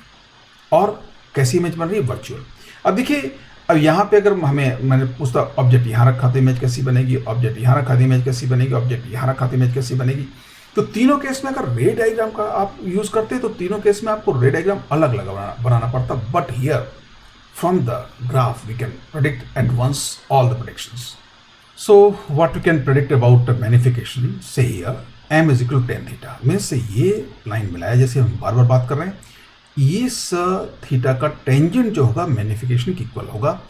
और कैसी इमेज बन रही है? वर्चुअल। अब देखिए अब यहाँ पे अगर मैंने पूछता ऑब्जेक्ट यहाँ रखा तो इमेज कैसी बनेगी, ऑब्जेक्ट यहाँ रखा तो इमेज कैसी बनेगी, ऑब्जेक्ट यहाँ रखा तो इमेज कैसी बनेगी। तो तीनों केस में अगर रे डायग्राम का आप यूज करते हैं तो तीनों केस में आपको रे डायग्राम अलग अलग बनाना पड़ता। But here from the graph we can predict at once all the predictions. So what we can predict about magnification, say here m is equal to tan theta. Means ये line मिलाया जैसे हम बार बार बात कर रहे हैं, इस थीटा का टेंजेंट जो होगा मैग्निफिकेशन की इक्वल होगा।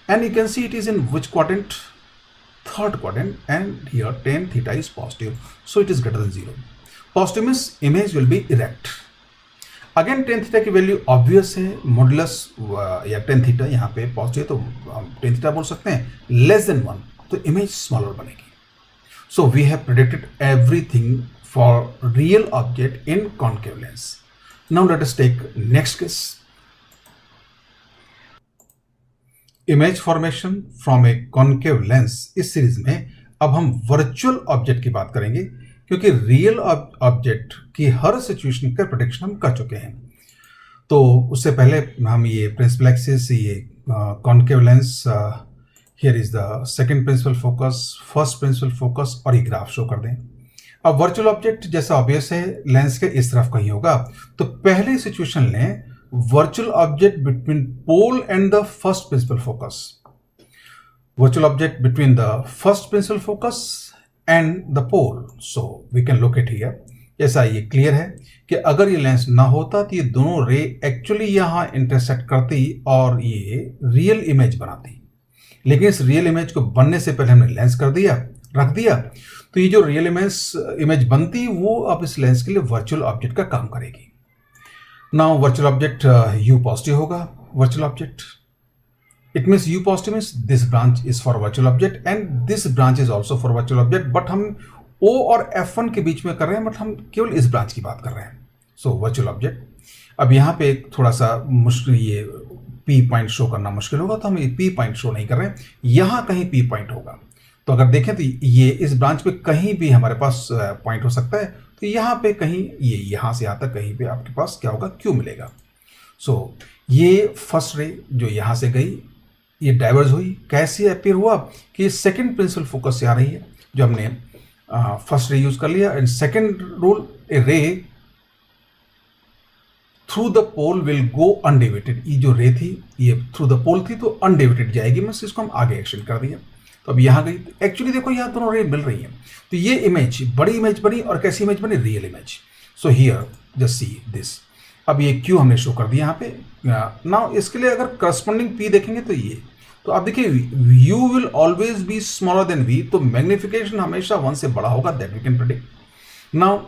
And you can see it is in which quadrant? Third quadrant, and here tan theta is positive, so it is greater than 0. Positive means image will be erect. Again tan theta की value obvious है, modulus या tan theta यहाँ पे positive तो हम tan theta बोल सकते हैं, लेस देन 1 तो इमेज स्मॉलर बनेगी। So we have predicted everything for real object in concave lens. Now let us take next case, image formation from a concave lens. इस सीरीज में अब हम वर्चुअल ऑब्जेक्ट की बात करेंगे, क्योंकि रियल ऑब्जेक्ट की हर सिचुएशन का प्रेडिक्शन हम कर चुके हैं। तो उससे पहले हम ये प्रिंसिपल एक्सिस, ये concave lens, here is the second principal focus, first principal focus और ये ग्राफ शो कर दें। अब वर्चुअल ऑब्जेक्ट जैसा ऑब्वियस है लेंस के इस तरफ कहीं होगा, तो पहली सिचुएशन लें virtual object between pole and the first principal focus. Virtual object between the first principal focus and the pole. So we can locate here. जैसा ये क्लियर है कि अगर ये लेंस ना होता तो ये दोनों रे एक्चुअली यहाँ इंटरसेक्ट करती और ये रियल इमेज बनाती। लेकिन इस रियल इमेज को बनने से पहले हमने लेंस कर दिया, रख दिया, तो ये जो रियल इमेज बनती वो अब इस लेंस के लिए वर्चुअल ऑब्जेक्ट का काम करेगी। Now virtual object u positive होगा virtual object. It means u positive means this branch is for virtual object and this branch is also for virtual object. But हम o और f1 के बीच में कर रहे हैं, बट हम केवल इस ब्रांच की बात कर रहे हैं। So virtual object. अब यहाँ पे थोड़ा सा मुश्किल, ये p पॉइंट शो करना मुश्किल होगा, तो हम ये p पॉइंट शो नहीं कर रहे हैं, यहाँ कहीं p पॉइंट होगा। तो अगर देखें तो ये इस ब्रांच पे कहीं भी हमारे पास पॉइंट हो सकता है, तो यहाँ पे कहीं ये यहाँ से आता कहीं पे आपके पास क्या होगा, क्यू मिलेगा। सो ये फर्स्ट रे जो यहाँ से गई ये डाइवर्ज हुई, कैसे अपीयर हुआ कि सेकंड प्रिंसिपल फोकस से आ रही है, जो हमने फर्स्ट रे यूज कर लिया। And second rule, a ray through the pole will go undeviated. ये जो रे थी ये थ्रू द पोल थी तो अनडेविएटेड जाएगी, मैं इसको हम आगे एक्सटेंड कर दिया। तो अब यहाँ गई, एक्चुअली देखो यहाँ दोनों रे मिल रही हैं, तो ये इमेज बड़ी इमेज बनी और कैसी इमेज बनी, real image. So here just see this. अब ये क्यू हमने शो कर दिया यहाँ पे। नाउ इसके लिए अगर करस्पॉन्डिंग पी देखेंगे तो ये, तो आप देखिए u will always be smaller than v, तो मैग्निफिकेशन हमेशा 1 से बड़ा होगा, that we can predict. Now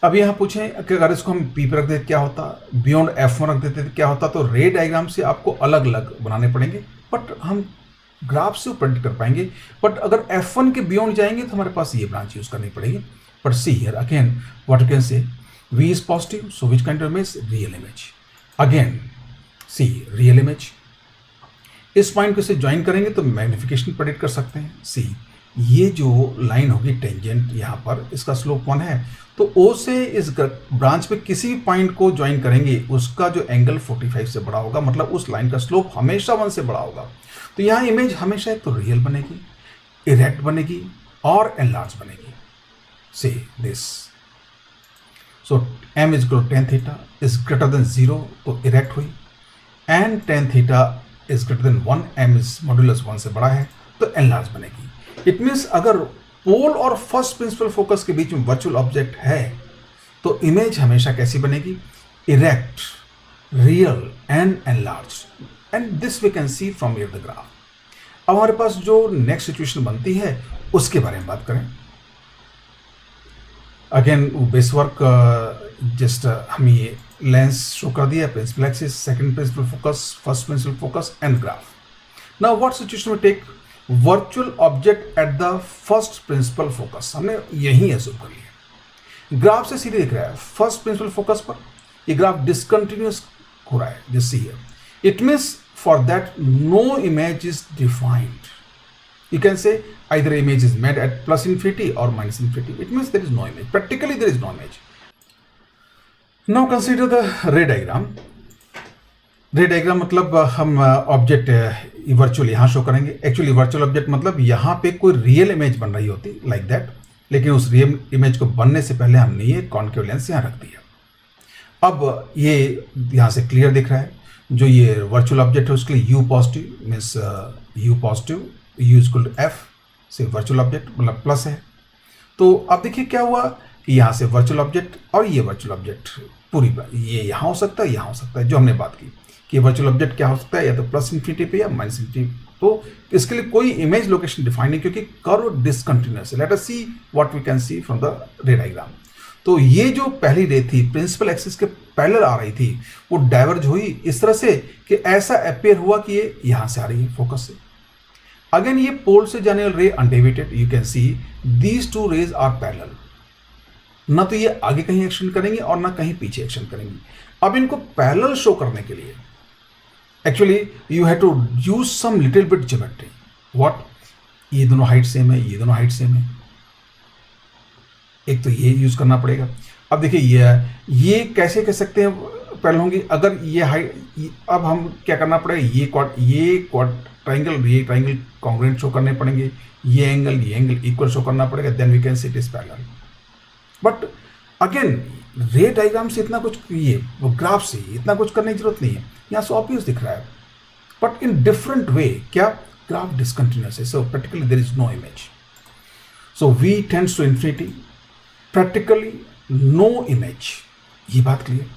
अब यहाँ पूछें कि अगर इसको हम p पे रख देते क्या होता, बियॉन्ड f1 रख देते क्या होता, तो रे डायग्राम से आपको अलग अलग बनाने पड़ेंगे, बट हम ग्राफ से प्रिंट कर पाएंगे। बट अगर f1 के बियॉन्ड जाएंगे तो हमारे पास ये ब्रांच यूज करनी पड़ेगी। But see here again what you can say, v is positive, so which kind of image, real image. Again see real image, इस पॉइंट को से ज्वाइन करेंगे तो मैग्निफिकेशन प्रेडिक्ट कर सकते हैं। सी ये जो लाइन होगी टेंजेंट यहाँ पर, इसका स्लोप 1 है, तो O से इस ब्रांच पे किसी भी पॉइंट को ज्वाइन करेंगे उसका जो एंगल 45 से बड़ा होगा, मतलब उस लाइन का स्लोप हमेशा 1 से बड़ा होगा। तो यहाँ इमेज हमेशा एक तो रियल बनेगी, इरेक्ट बनेगी और एनलार्ज बनेगी। Say this, so m is equal to tan theta is greater than 0 तो इरेक्ट हुई, and tan theta is greater than 1, m is modulus 1 से बड़ा है तो एनलार्ज बनेगी। इट मीन्स अगर पोल और फर्स्ट प्रिंसिपल फोकस के बीच में वर्चुअल ऑब्जेक्ट है तो इमेज हमेशा कैसी बनेगी, erect, real and enlarge, and this we can see from here the graph. अब हमारे पास जो नेक्स्ट सिचुएशन बनती है उसके बारे में बात करें। अगेन बेस वर्क जस्ट हमें ये लेंस शो कर दिया, principal axis, second principal focus, first principal focus and graph. Now what situation में take virtual object at the first principal focus, हमने यही एज्यूम कर लिया। ग्राफ से सीधे दिख रहा है फर्स्ट प्रिंसिपल फोकस पर ये ग्राफ डिसकंटिन्यूअस हो रहा है, just see here. It means for that no image is defined. You can say either image is made at plus infinity or minus infinity. It means there is no image. Practically there is no image. Now consider the ray diagram. रे diagram मतलब हम object virtual यहाँ show करेंगे। Actually virtual object मतलब यहाँ पे कोई real image बन रही होती लाइक दैट, लेकिन उस रियल इमेज को बनने से पहले हमने ये कॉन्केव लेंस यहाँ रख दिया। अब ये यहाँ से क्लियर दिख रहा है, जो ये वर्चुअल ऑब्जेक्ट है उसके लिए u positive means u positive, u equal to f से वर्चुअल ऑब्जेक्ट मतलब प्लस है। तो अब देखिए क्या हुआ कि यहाँ से वर्चुअल ऑब्जेक्ट और ये वर्चुअल ऑब्जेक्ट पूरी ये यहाँ हो सकता है, यहाँ हो सकता है, जो हमने बात की कि वर्चुअल ऑब्जेक्ट क्या हो सकता है, या तो प्लस इन्फिनिटी पे या माइनस इन्फिनिटी। तो इसके लिए कोई इमेज लोकेशन डिफाइन नहीं क्योंकि कर्व डिसकंटिन्यूअस है। Let us see what we can see from the ray diagram. तो ये जो पहली रे थी प्रिंसिपल एक्सिस के पैरेलल आ रही थी, वो डाइवर्ज हुई इस तरह से कि ऐसा अपेयर हुआ कि ये यहाँ से आ रही है फोकस से। अगेन ये पोल से जाने वाली ray undeviated, you can see these two rays are parallel. ना तो ये आगे कहीं एक्शन करेंगे और ना कहीं पीछे एक्शन करेंगे। अब इनको पैरेलल शो करने के लिए actually you have to use some little bit geometry. What, ये दोनों हाइट सेम है, ये दोनों हाइट सेम है, एक तो ये यूज करना पड़ेगा। अब देखिए ये कैसे कह सकते हैं पैरेलल होंगी, अगर ये हाइट, अब हम क्या करना पड़ेगा, ये क्वाड ट्राइंगल, ये ट्राइंगल कॉन्ग्रुएंट शो करने पड़ेंगे, ये एंगल इक्वल शो करना पड़ेगा, then we can say it is parallel. But again ray diagram से इतना कुछ, ये वो ग्राफ से इतना कुछ करने की जरूरत नहीं है, यहाँ से ऑब्वियस दिख रहा है, बट इन डिफरेंट वे। क्या, ग्राफ डिसकंटिन्यूअस है, so practically there is no image, so we tends to infinity, practically no image. ये बात क्लियर।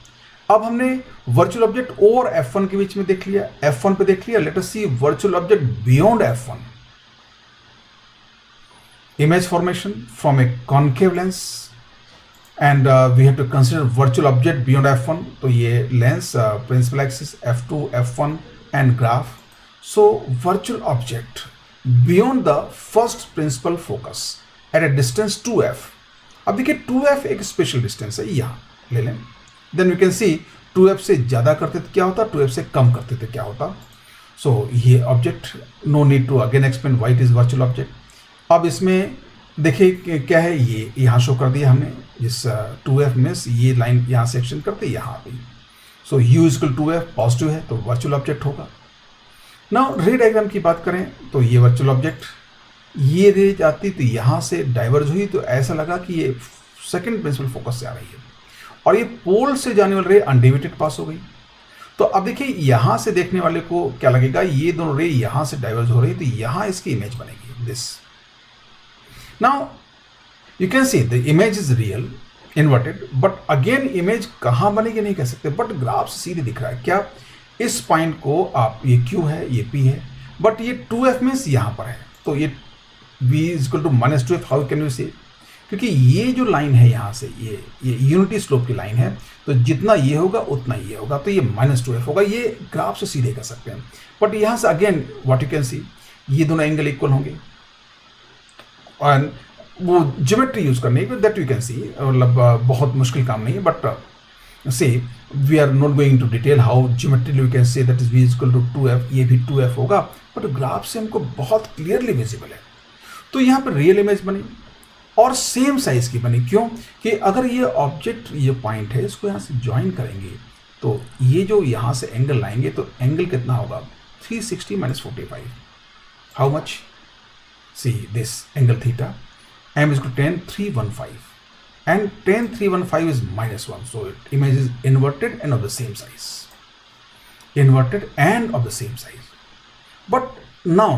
अब हमने वर्चुअल ऑब्जेक्ट O और F1 के बीच में देख लिया, F1 पे देख लिया। Let us see virtual object beyond F1। Image formation from a concave lens and we have to consider virtual object beyond F1। तो ये lens, principal axis F2, F1 and graph. So virtual object beyond the first principal focus at a distance 2f। अब देखिए 2f एक special distance है, यहाँ ले लें। Then we can C 2f से ज़्यादा करते तो क्या होता, 2f से कम करते तो क्या होता। सो ये object, no need to again explain why it is virtual object. अब इसमें देखिए क्या है, ये यहाँ शो कर दिया हमने, इस 2f में ये लाइन यहाँ से एक्शन करते यहाँ भी। सो u इक्वल 2f पॉजिटिव है तो वर्चुअल ऑब्जेक्ट होगा। नाउ रे डायग्राम की बात करें तो ये वर्चुअल ऑब्जेक्ट, ये रे जाती तो यहाँ से डाइवर्ज हुई, तो ऐसा लगा कि ये सेकंड प्रिंसिपल फोकस से आ रही है, और ये पोल से जाने वाली रे अनडिविएटेड पास हो गई। तो अब देखिए यहाँ से देखने वाले को क्या लगेगा, ये दोनों रे यहाँ से डाइवर्ज हो रही है, तो यहाँ इसकी इमेज बनेगी this. Now you can see the image is real inverted, but again image कहाँ बनेगी नहीं कह सकते, बट ग्राफ से सीधे दिख रहा है। क्या, इस पॉइंट को आप, ये Q है, ये P है, बट ये 2f मीन्स यहाँ पर है, तो ये v is equal to minus 2f, how can you say, क्योंकि ये जो लाइन है यहाँ से ये यूनिटी स्लोप की लाइन है, तो जितना ये होगा उतना ये होगा, तो ये माइनस 2f होगा, ये ग्राफ से सीधे कर सकते हैं। बट यहाँ से अगेन व्हाट यू कैन सी, ये दोनों एंगल इक्वल होंगे, और वो ज्योमेट्री यूज करने की दैट यू कैन सी, मतलब बहुत मुश्किल काम नहीं है, but say we are not going to detail how geometry you can say that is v equal to 2f, ये भी 2f होगा, बट ग्राफ से हमको बहुत क्लियरली विजिबल है। तो यहाँ पर रियल इमेज बनी और सेम साइज की बनी, क्यों कि अगर ये ऑब्जेक्ट, ये पॉइंट है, इसको यहाँ से ज्वाइन करेंगे तो ये जो यहाँ से एंगल लाएंगे तो एंगल कितना होगा, 360 minus 45, how much, see this angle theta, m is equal to tan 315, and tan 315 is -1, so image is inverted and of the same size, inverted and of the same size. But now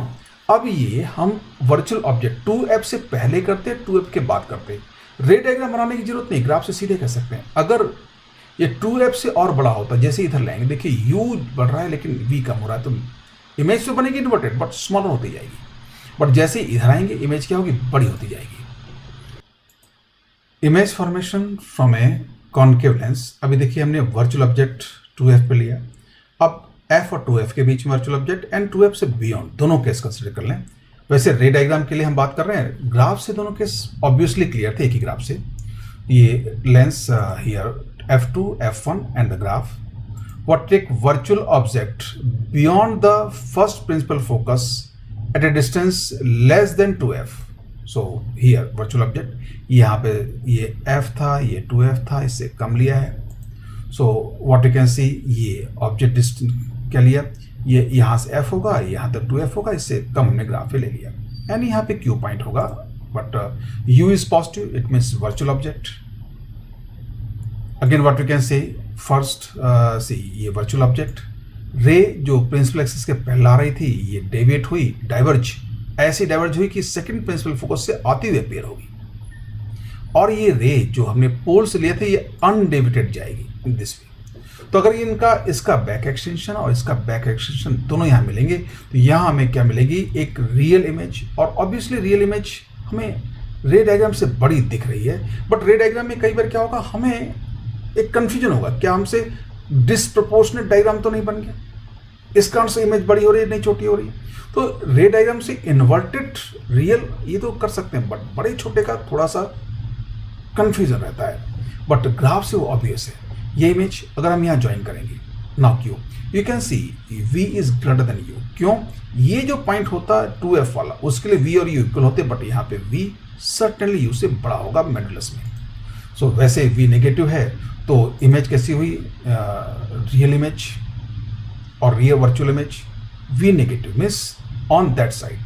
अब ये हम virtual object 2f से पहले करते हैं, 2f के बाद करते हैं, रे डायग्राम बनाने की जरूरत नहीं, ग्राफ से सीधे कर सकते हैं। अगर ये 2f से और बड़ा होता, जैसे इधर लाएंगे, देखिए u बढ़ रहा है लेकिन v कम हो रहा है, तो इमेज तो बनेगी इन्वर्टेड बट स्मॉलर होती जाएगी, बट जैसे इधर आएंगे इमेज क्या होगी, बड़ी होती जाएगी। Image formation from a concave lens, अभी देखिए हमने वर्चुअल ऑब्जेक्ट 2f पे लिया, अब f और 2f के बीच में वर्चुअल ऑब्जेक्ट एंड 2f से बियॉन्ड, दोनों केस कंसिडर कर लें। वैसे रे डायग्राम के लिए हम बात कर रहे हैं, ग्राफ से दोनों केस ऑब्वियसली क्लियर थे एक ही ग्राफ से। ये lens here f2 f1 and the graph what take virtual object beyond the first principal focus at a distance less than 2f. So here virtual object, यहाँ पे ये f था, ये 2f था, इससे कम लिया है। So what you can see, ये object distance क्या लिया, ये यहाँ से f होगा, यहाँ तक 2f होगा, इससे कम हमने ग्राफ पे ले लिया, एंड यहाँ पे q पॉइंट होगा, but u is positive, it means virtual object. Again what you can say, first see ये वर्चुअल ऑब्जेक्ट, रे जो प्रिंसिपल एक्सिस के पहले आ रही थी ये डेविएट हुई, डाइवर्ज, ऐसी डाइवर्ज हुई कि सेकंड प्रिंसिपल फोकस से आती हुई अपीयर होगी, और ये रे जो हमने पोल से लिए थे ये अनडेविएटेड जाएगी इन दिस वे। तो अगर इनका इसका बैक एक्सटेंशन और इसका बैक एक्सटेंशन दोनों यहाँ मिलेंगे, तो यहाँ हमें क्या मिलेगी, एक रियल इमेज, और ऑब्वियसली रियल इमेज हमें रे डायग्राम से बड़ी दिख रही है, बट रे डायग्राम में कई बार क्या होगा, हमें एक कंफ्यूजन होगा, क्या हमसे डिसप्रोपोर्शनेट डायग्राम तो नहीं बन गया, इस कारण से इमेज बड़ी हो रही है, नहीं छोटी हो रही है। तो रे डायग्राम से इन्वर्टेड रियल ये तो कर सकते हैं, बट बड़े छोटे का थोड़ा सा कंफ्यूजन रहता है, बट ग्राफ से वो ऑब्वियस है। ये इमेज अगर हम यहाँ ज्वाइन करेंगे, नाउ क्यों, you can C v is greater then u, क्यों, ये जो पॉइंट होता है 2f वाला, उसके लिए v और u इक्वल होते, बट यहाँ पे v सर्टेनली u से बड़ा होगा मॉड्यूलस में। सो वैसे v नेगेटिव है, तो इमेज कैसी हुई, रियल इमेज और real virtual image, v negative means on that side,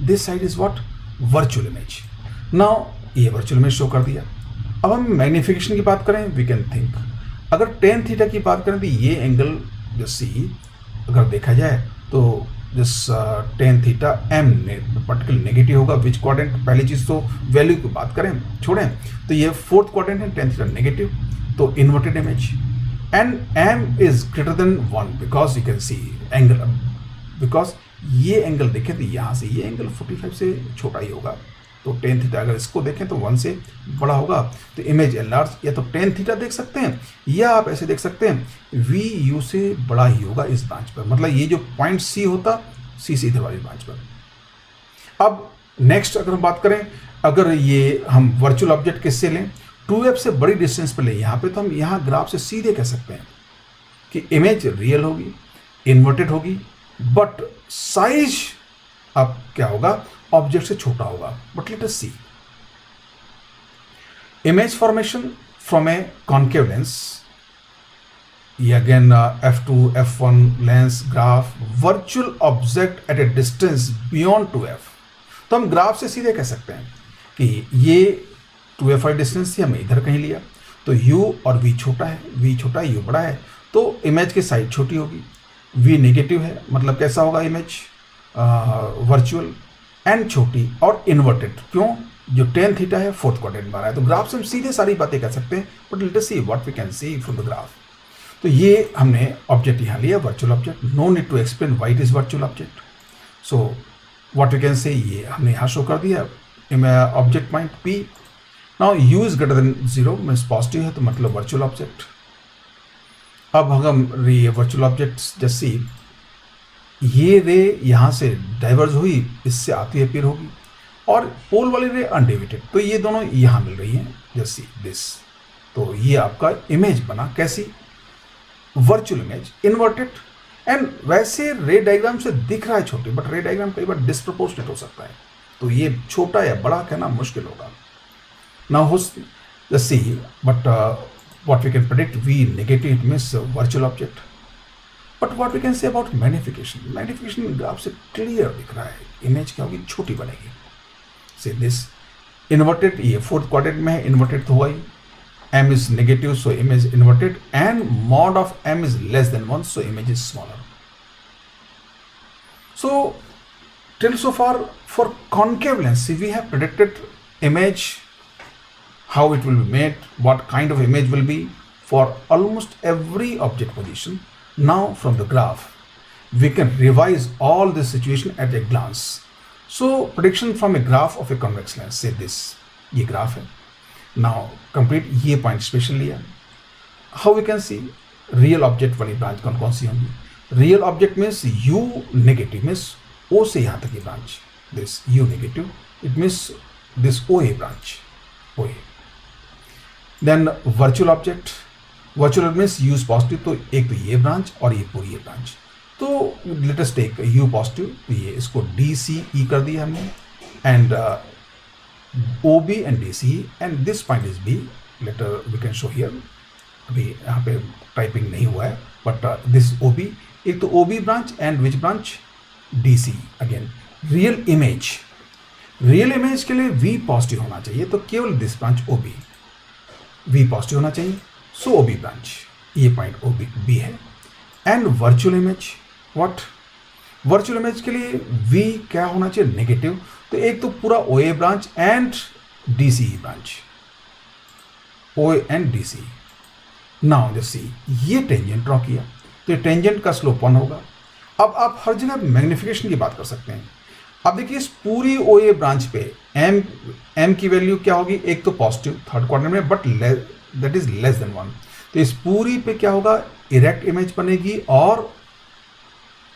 this side is what, virtual image. Now ये वर्चुअल इमेज शो कर दिया। अब हम मैग्निफिकेशन की बात करें, वी कैन थिंक, अगर टेन थीटा की बात करें तो ये एंगल जो सी अगर देखा जाए तो जिस tan theta m particular negative होगा, विच क्वाड्रेंट, पहली चीज़ तो वैल्यू की बात करें छोड़ें, तो ये फोर्थ क्वाड्रेंट है, टेन थीटा नेगेटिव, तो inverted image, and m is greater than 1 because you can see angle, because ये एंगल देखें तो यहाँ से ये एंगल 45 से छोटा ही होगा, तो टेन थीटा अगर इसको देखें तो 1 से बड़ा होगा, तो इमेज एनलार्ज, या तो टेन थीटा देख सकते हैं, या आप ऐसे देख सकते हैं v u से बड़ा ही होगा इस ब्रांच पर, मतलब ये जो पॉइंट c होता, c से इधर वाली ब्रांच पर। अब नेक्स्ट अगर हम बात करें, अगर ये हम वर्चुअल ऑब्जेक्ट किससे लें, 2f से बड़ी डिस्टेंस पर ले यहाँ पे, तो हम यहाँ ग्राफ से सीधे कह सकते हैं कि इमेज रियल होगी, इन्वर्टेड होगी, बट साइज अब क्या होगा, ऑब्जेक्ट से छोटा होगा। But let us see image formation from a concave lens, ये again f2 f1 lens graph, virtual object at a distance beyond 2f, तो हम ग्राफ से सीधे कह सकते हैं कि ये 2f वाली डिस्टेंस थी, हमने इधर कहीं लिया, तो u और v छोटा है, v छोटा है, u बड़ा है, तो इमेज की साइज छोटी होगी, v नेगेटिव है, मतलब कैसा होगा इमेज, वर्चुअल एंड छोटी और इन्वर्टेड, क्यों, जो टेन थीटा है फोर्थ क्वाड्रेंट में आ रहा है। तो ग्राफ से हम सीधे सारी बातें कर सकते हैं, but let us see what we can see from the graph. तो ये हमने ऑब्जेक्ट यहाँ लिया, virtual object, no need to explain why it is virtual object. So what we can say, ये हमने यहाँ शो कर दिया object point P. Now U is greater than 0 means positive है, तो मतलब वर्चुअल ऑब्जेक्ट. अब हम ये वर्चुअल ऑब्जेक्ट्स जैसे ये रे यहाँ से डाइवर्ज हुई, इससे आती अपीयर होगी, और पोल वाली रे अनडेविएटेड, तो ये दोनों यहाँ मिल रही हैं जैसे दिस. तो ये आपका इमेज बना, कैसी, वर्चुअल इमेज इन्वर्टेड. एंड वैसे रे डायग्राम से दिख रहा है छोटे, बट रे डायग्राम कई बार डिस्प्रपोर्शनेट हो सकता है, तो ये छोटा या बड़ा कहना मुश्किल होगा. नाउ हो जैसे but what we can predict V negative, it means virtual object. But what we can say about magnification? Magnification graph से क्लियर दिख रहा है, इमेज क्या होगी, छोटी बनेगी. से दिस इन्वर्टेड, ये फोर्थ क्वाड्रेंट में है, इन्वर्टेड तो हुआ ही. M is negative, so image inverted, and mod of M is less than 1, so image is smaller. So till so far for concave lens, see, we have predicted image, how it will be made, what kind of image will be for almost every object position. Now from the graph we can revise all this situation at a glance. So prediction from a graph of a convex lens, say this, ये graph है. Now complete ये point special लिया. How we can see real object वाली branch कौन सी होंगी. Real object means U negative, means O से यहाँ तक की branch, this U negative, it means this OA branch, OA. Then virtual object, virtual means u's positive, तो एक तो ये ब्रांच और ये पूरी ये ब्रांच. तो let us take u positive, तो ये इसको DCE कर दिया हमने, and OB and DCE, and this point is B. Later we can show here, अभी यहाँ पे टाइपिंग नहीं हुआ है, बट दिस OB, एक तो OB branch and which branch, DCE. Again real image, real image के लिए V पॉजिटिव होना चाहिए, तो केवल this branch OB V positive होना चाहिए, सो OB ब्रांच, ये पॉइंट OB B है. And virtual image, what, virtual image के लिए V क्या होना चाहिए, नेगेटिव, तो एक तो पूरा OA branch and DCE branch, OA and DCE. Now जैसे ये टेंजेंट ड्रॉ किया, तो ये टेंजेंट का स्लोप 1 होगा. अब आप हर जगह मैग्निफिकेशन की बात कर सकते हैं. अब देखिए इस पूरी OA ब्रांच पे M की वैल्यू क्या होगी, एक तो पॉजिटिव थर्ड क्वाड्रेंट में, but that is less than 1. तो इस पूरी पे क्या होगा, इरेक्ट इमेज बनेगी, और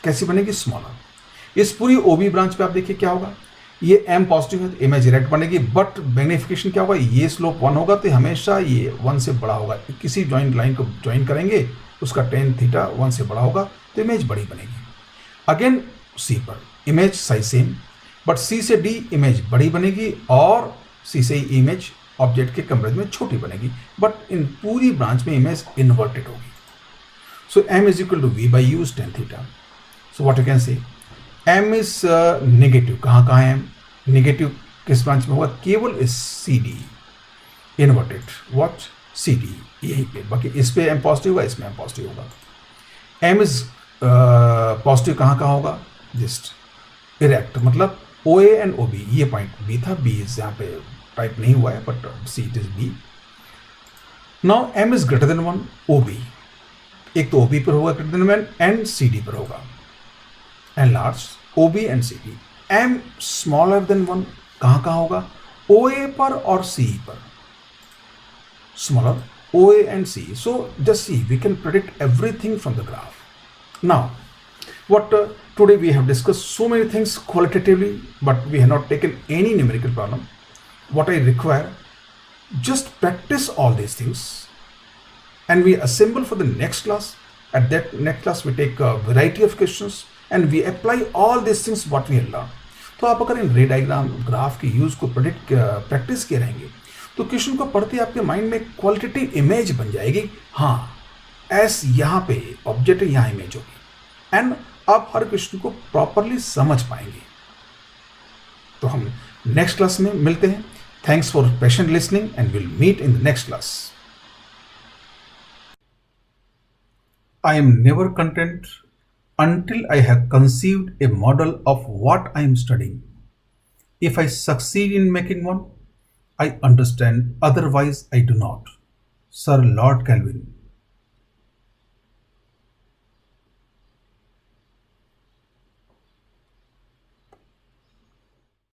कैसी बनेगी, स्मॉलर. इस पूरी OB ब्रांच पे आप देखिए क्या होगा, ये M पॉजिटिव है, तो इमेज इरेक्ट बनेगी, बट मैग्निफिकेशन क्या होगा, ये स्लोप 1 होगा, तो हमेशा ये 1 से बड़ा होगा. किसी जॉइंट लाइन को ज्वाइन करेंगे, उसका tan थीटा 1 से बड़ा होगा, तो इमेज बड़ी बनेगी. अगेन C पर image size same, but C से D इमेज बड़ी बनेगी, और C से E इमेज ऑब्जेक्ट के कंपेरिजन में छोटी बनेगी, बट इन पूरी ब्रांच में इमेज इन्वर्टेड होगी. So M is equal to V by U tan theta. So what you can say, M is negative, कहाँ है M नेगेटिव, किस ब्रांच में होगा, केवल इस CD इन्वर्टेड, व्हाट CD यहीं पे, बाकी इस पे M पॉजिटिव होगा, इसमें M पॉजिटिव होगा. M इज पॉजिटिव कहाँ होगा, जस्ट इरेक्ट, मतलब OA एंड OB, ये पॉइंट B था, B इज यहाँ पे टाइप नहीं हुआ है, but C it is B. Now M is greater than 1, OB, एक तो OB पर होगा ग्रेटर देन 1 एंड CD पर होगा, and large OB and CD. M smaller than 1 कहाँ होगा, OA पर और CE पर, smaller OA and CE. So just see, we can predict everything from the graph. Now what today we have discussed so many things qualitatively, but we have not taken any numerical problem. What I require, just practice all these things, and we assemble for the next class. At that next class we take a variety of questions and we apply all these things what we have learned. तो आप अगर इन रे diagram graph के use को practice किए रहेंगे तो question को पढ़ते आपके माइंड में क्वालिटेटिव इमेज बन जाएगी. हाँ, एस यहाँ पे ऑब्जेक्ट है, यहाँ इमेज होगी, एंड आप हर क्वेश्चन को प्रॉपरली समझ पाएंगे. तो हम नेक्स्ट क्लास में मिलते हैं. Thanks for patient listening and will meet in the next class. I am never content until I have conceived a model of what I am studying. If I succeed in making one, I understand, otherwise I do not. Sir Lord Kelvin.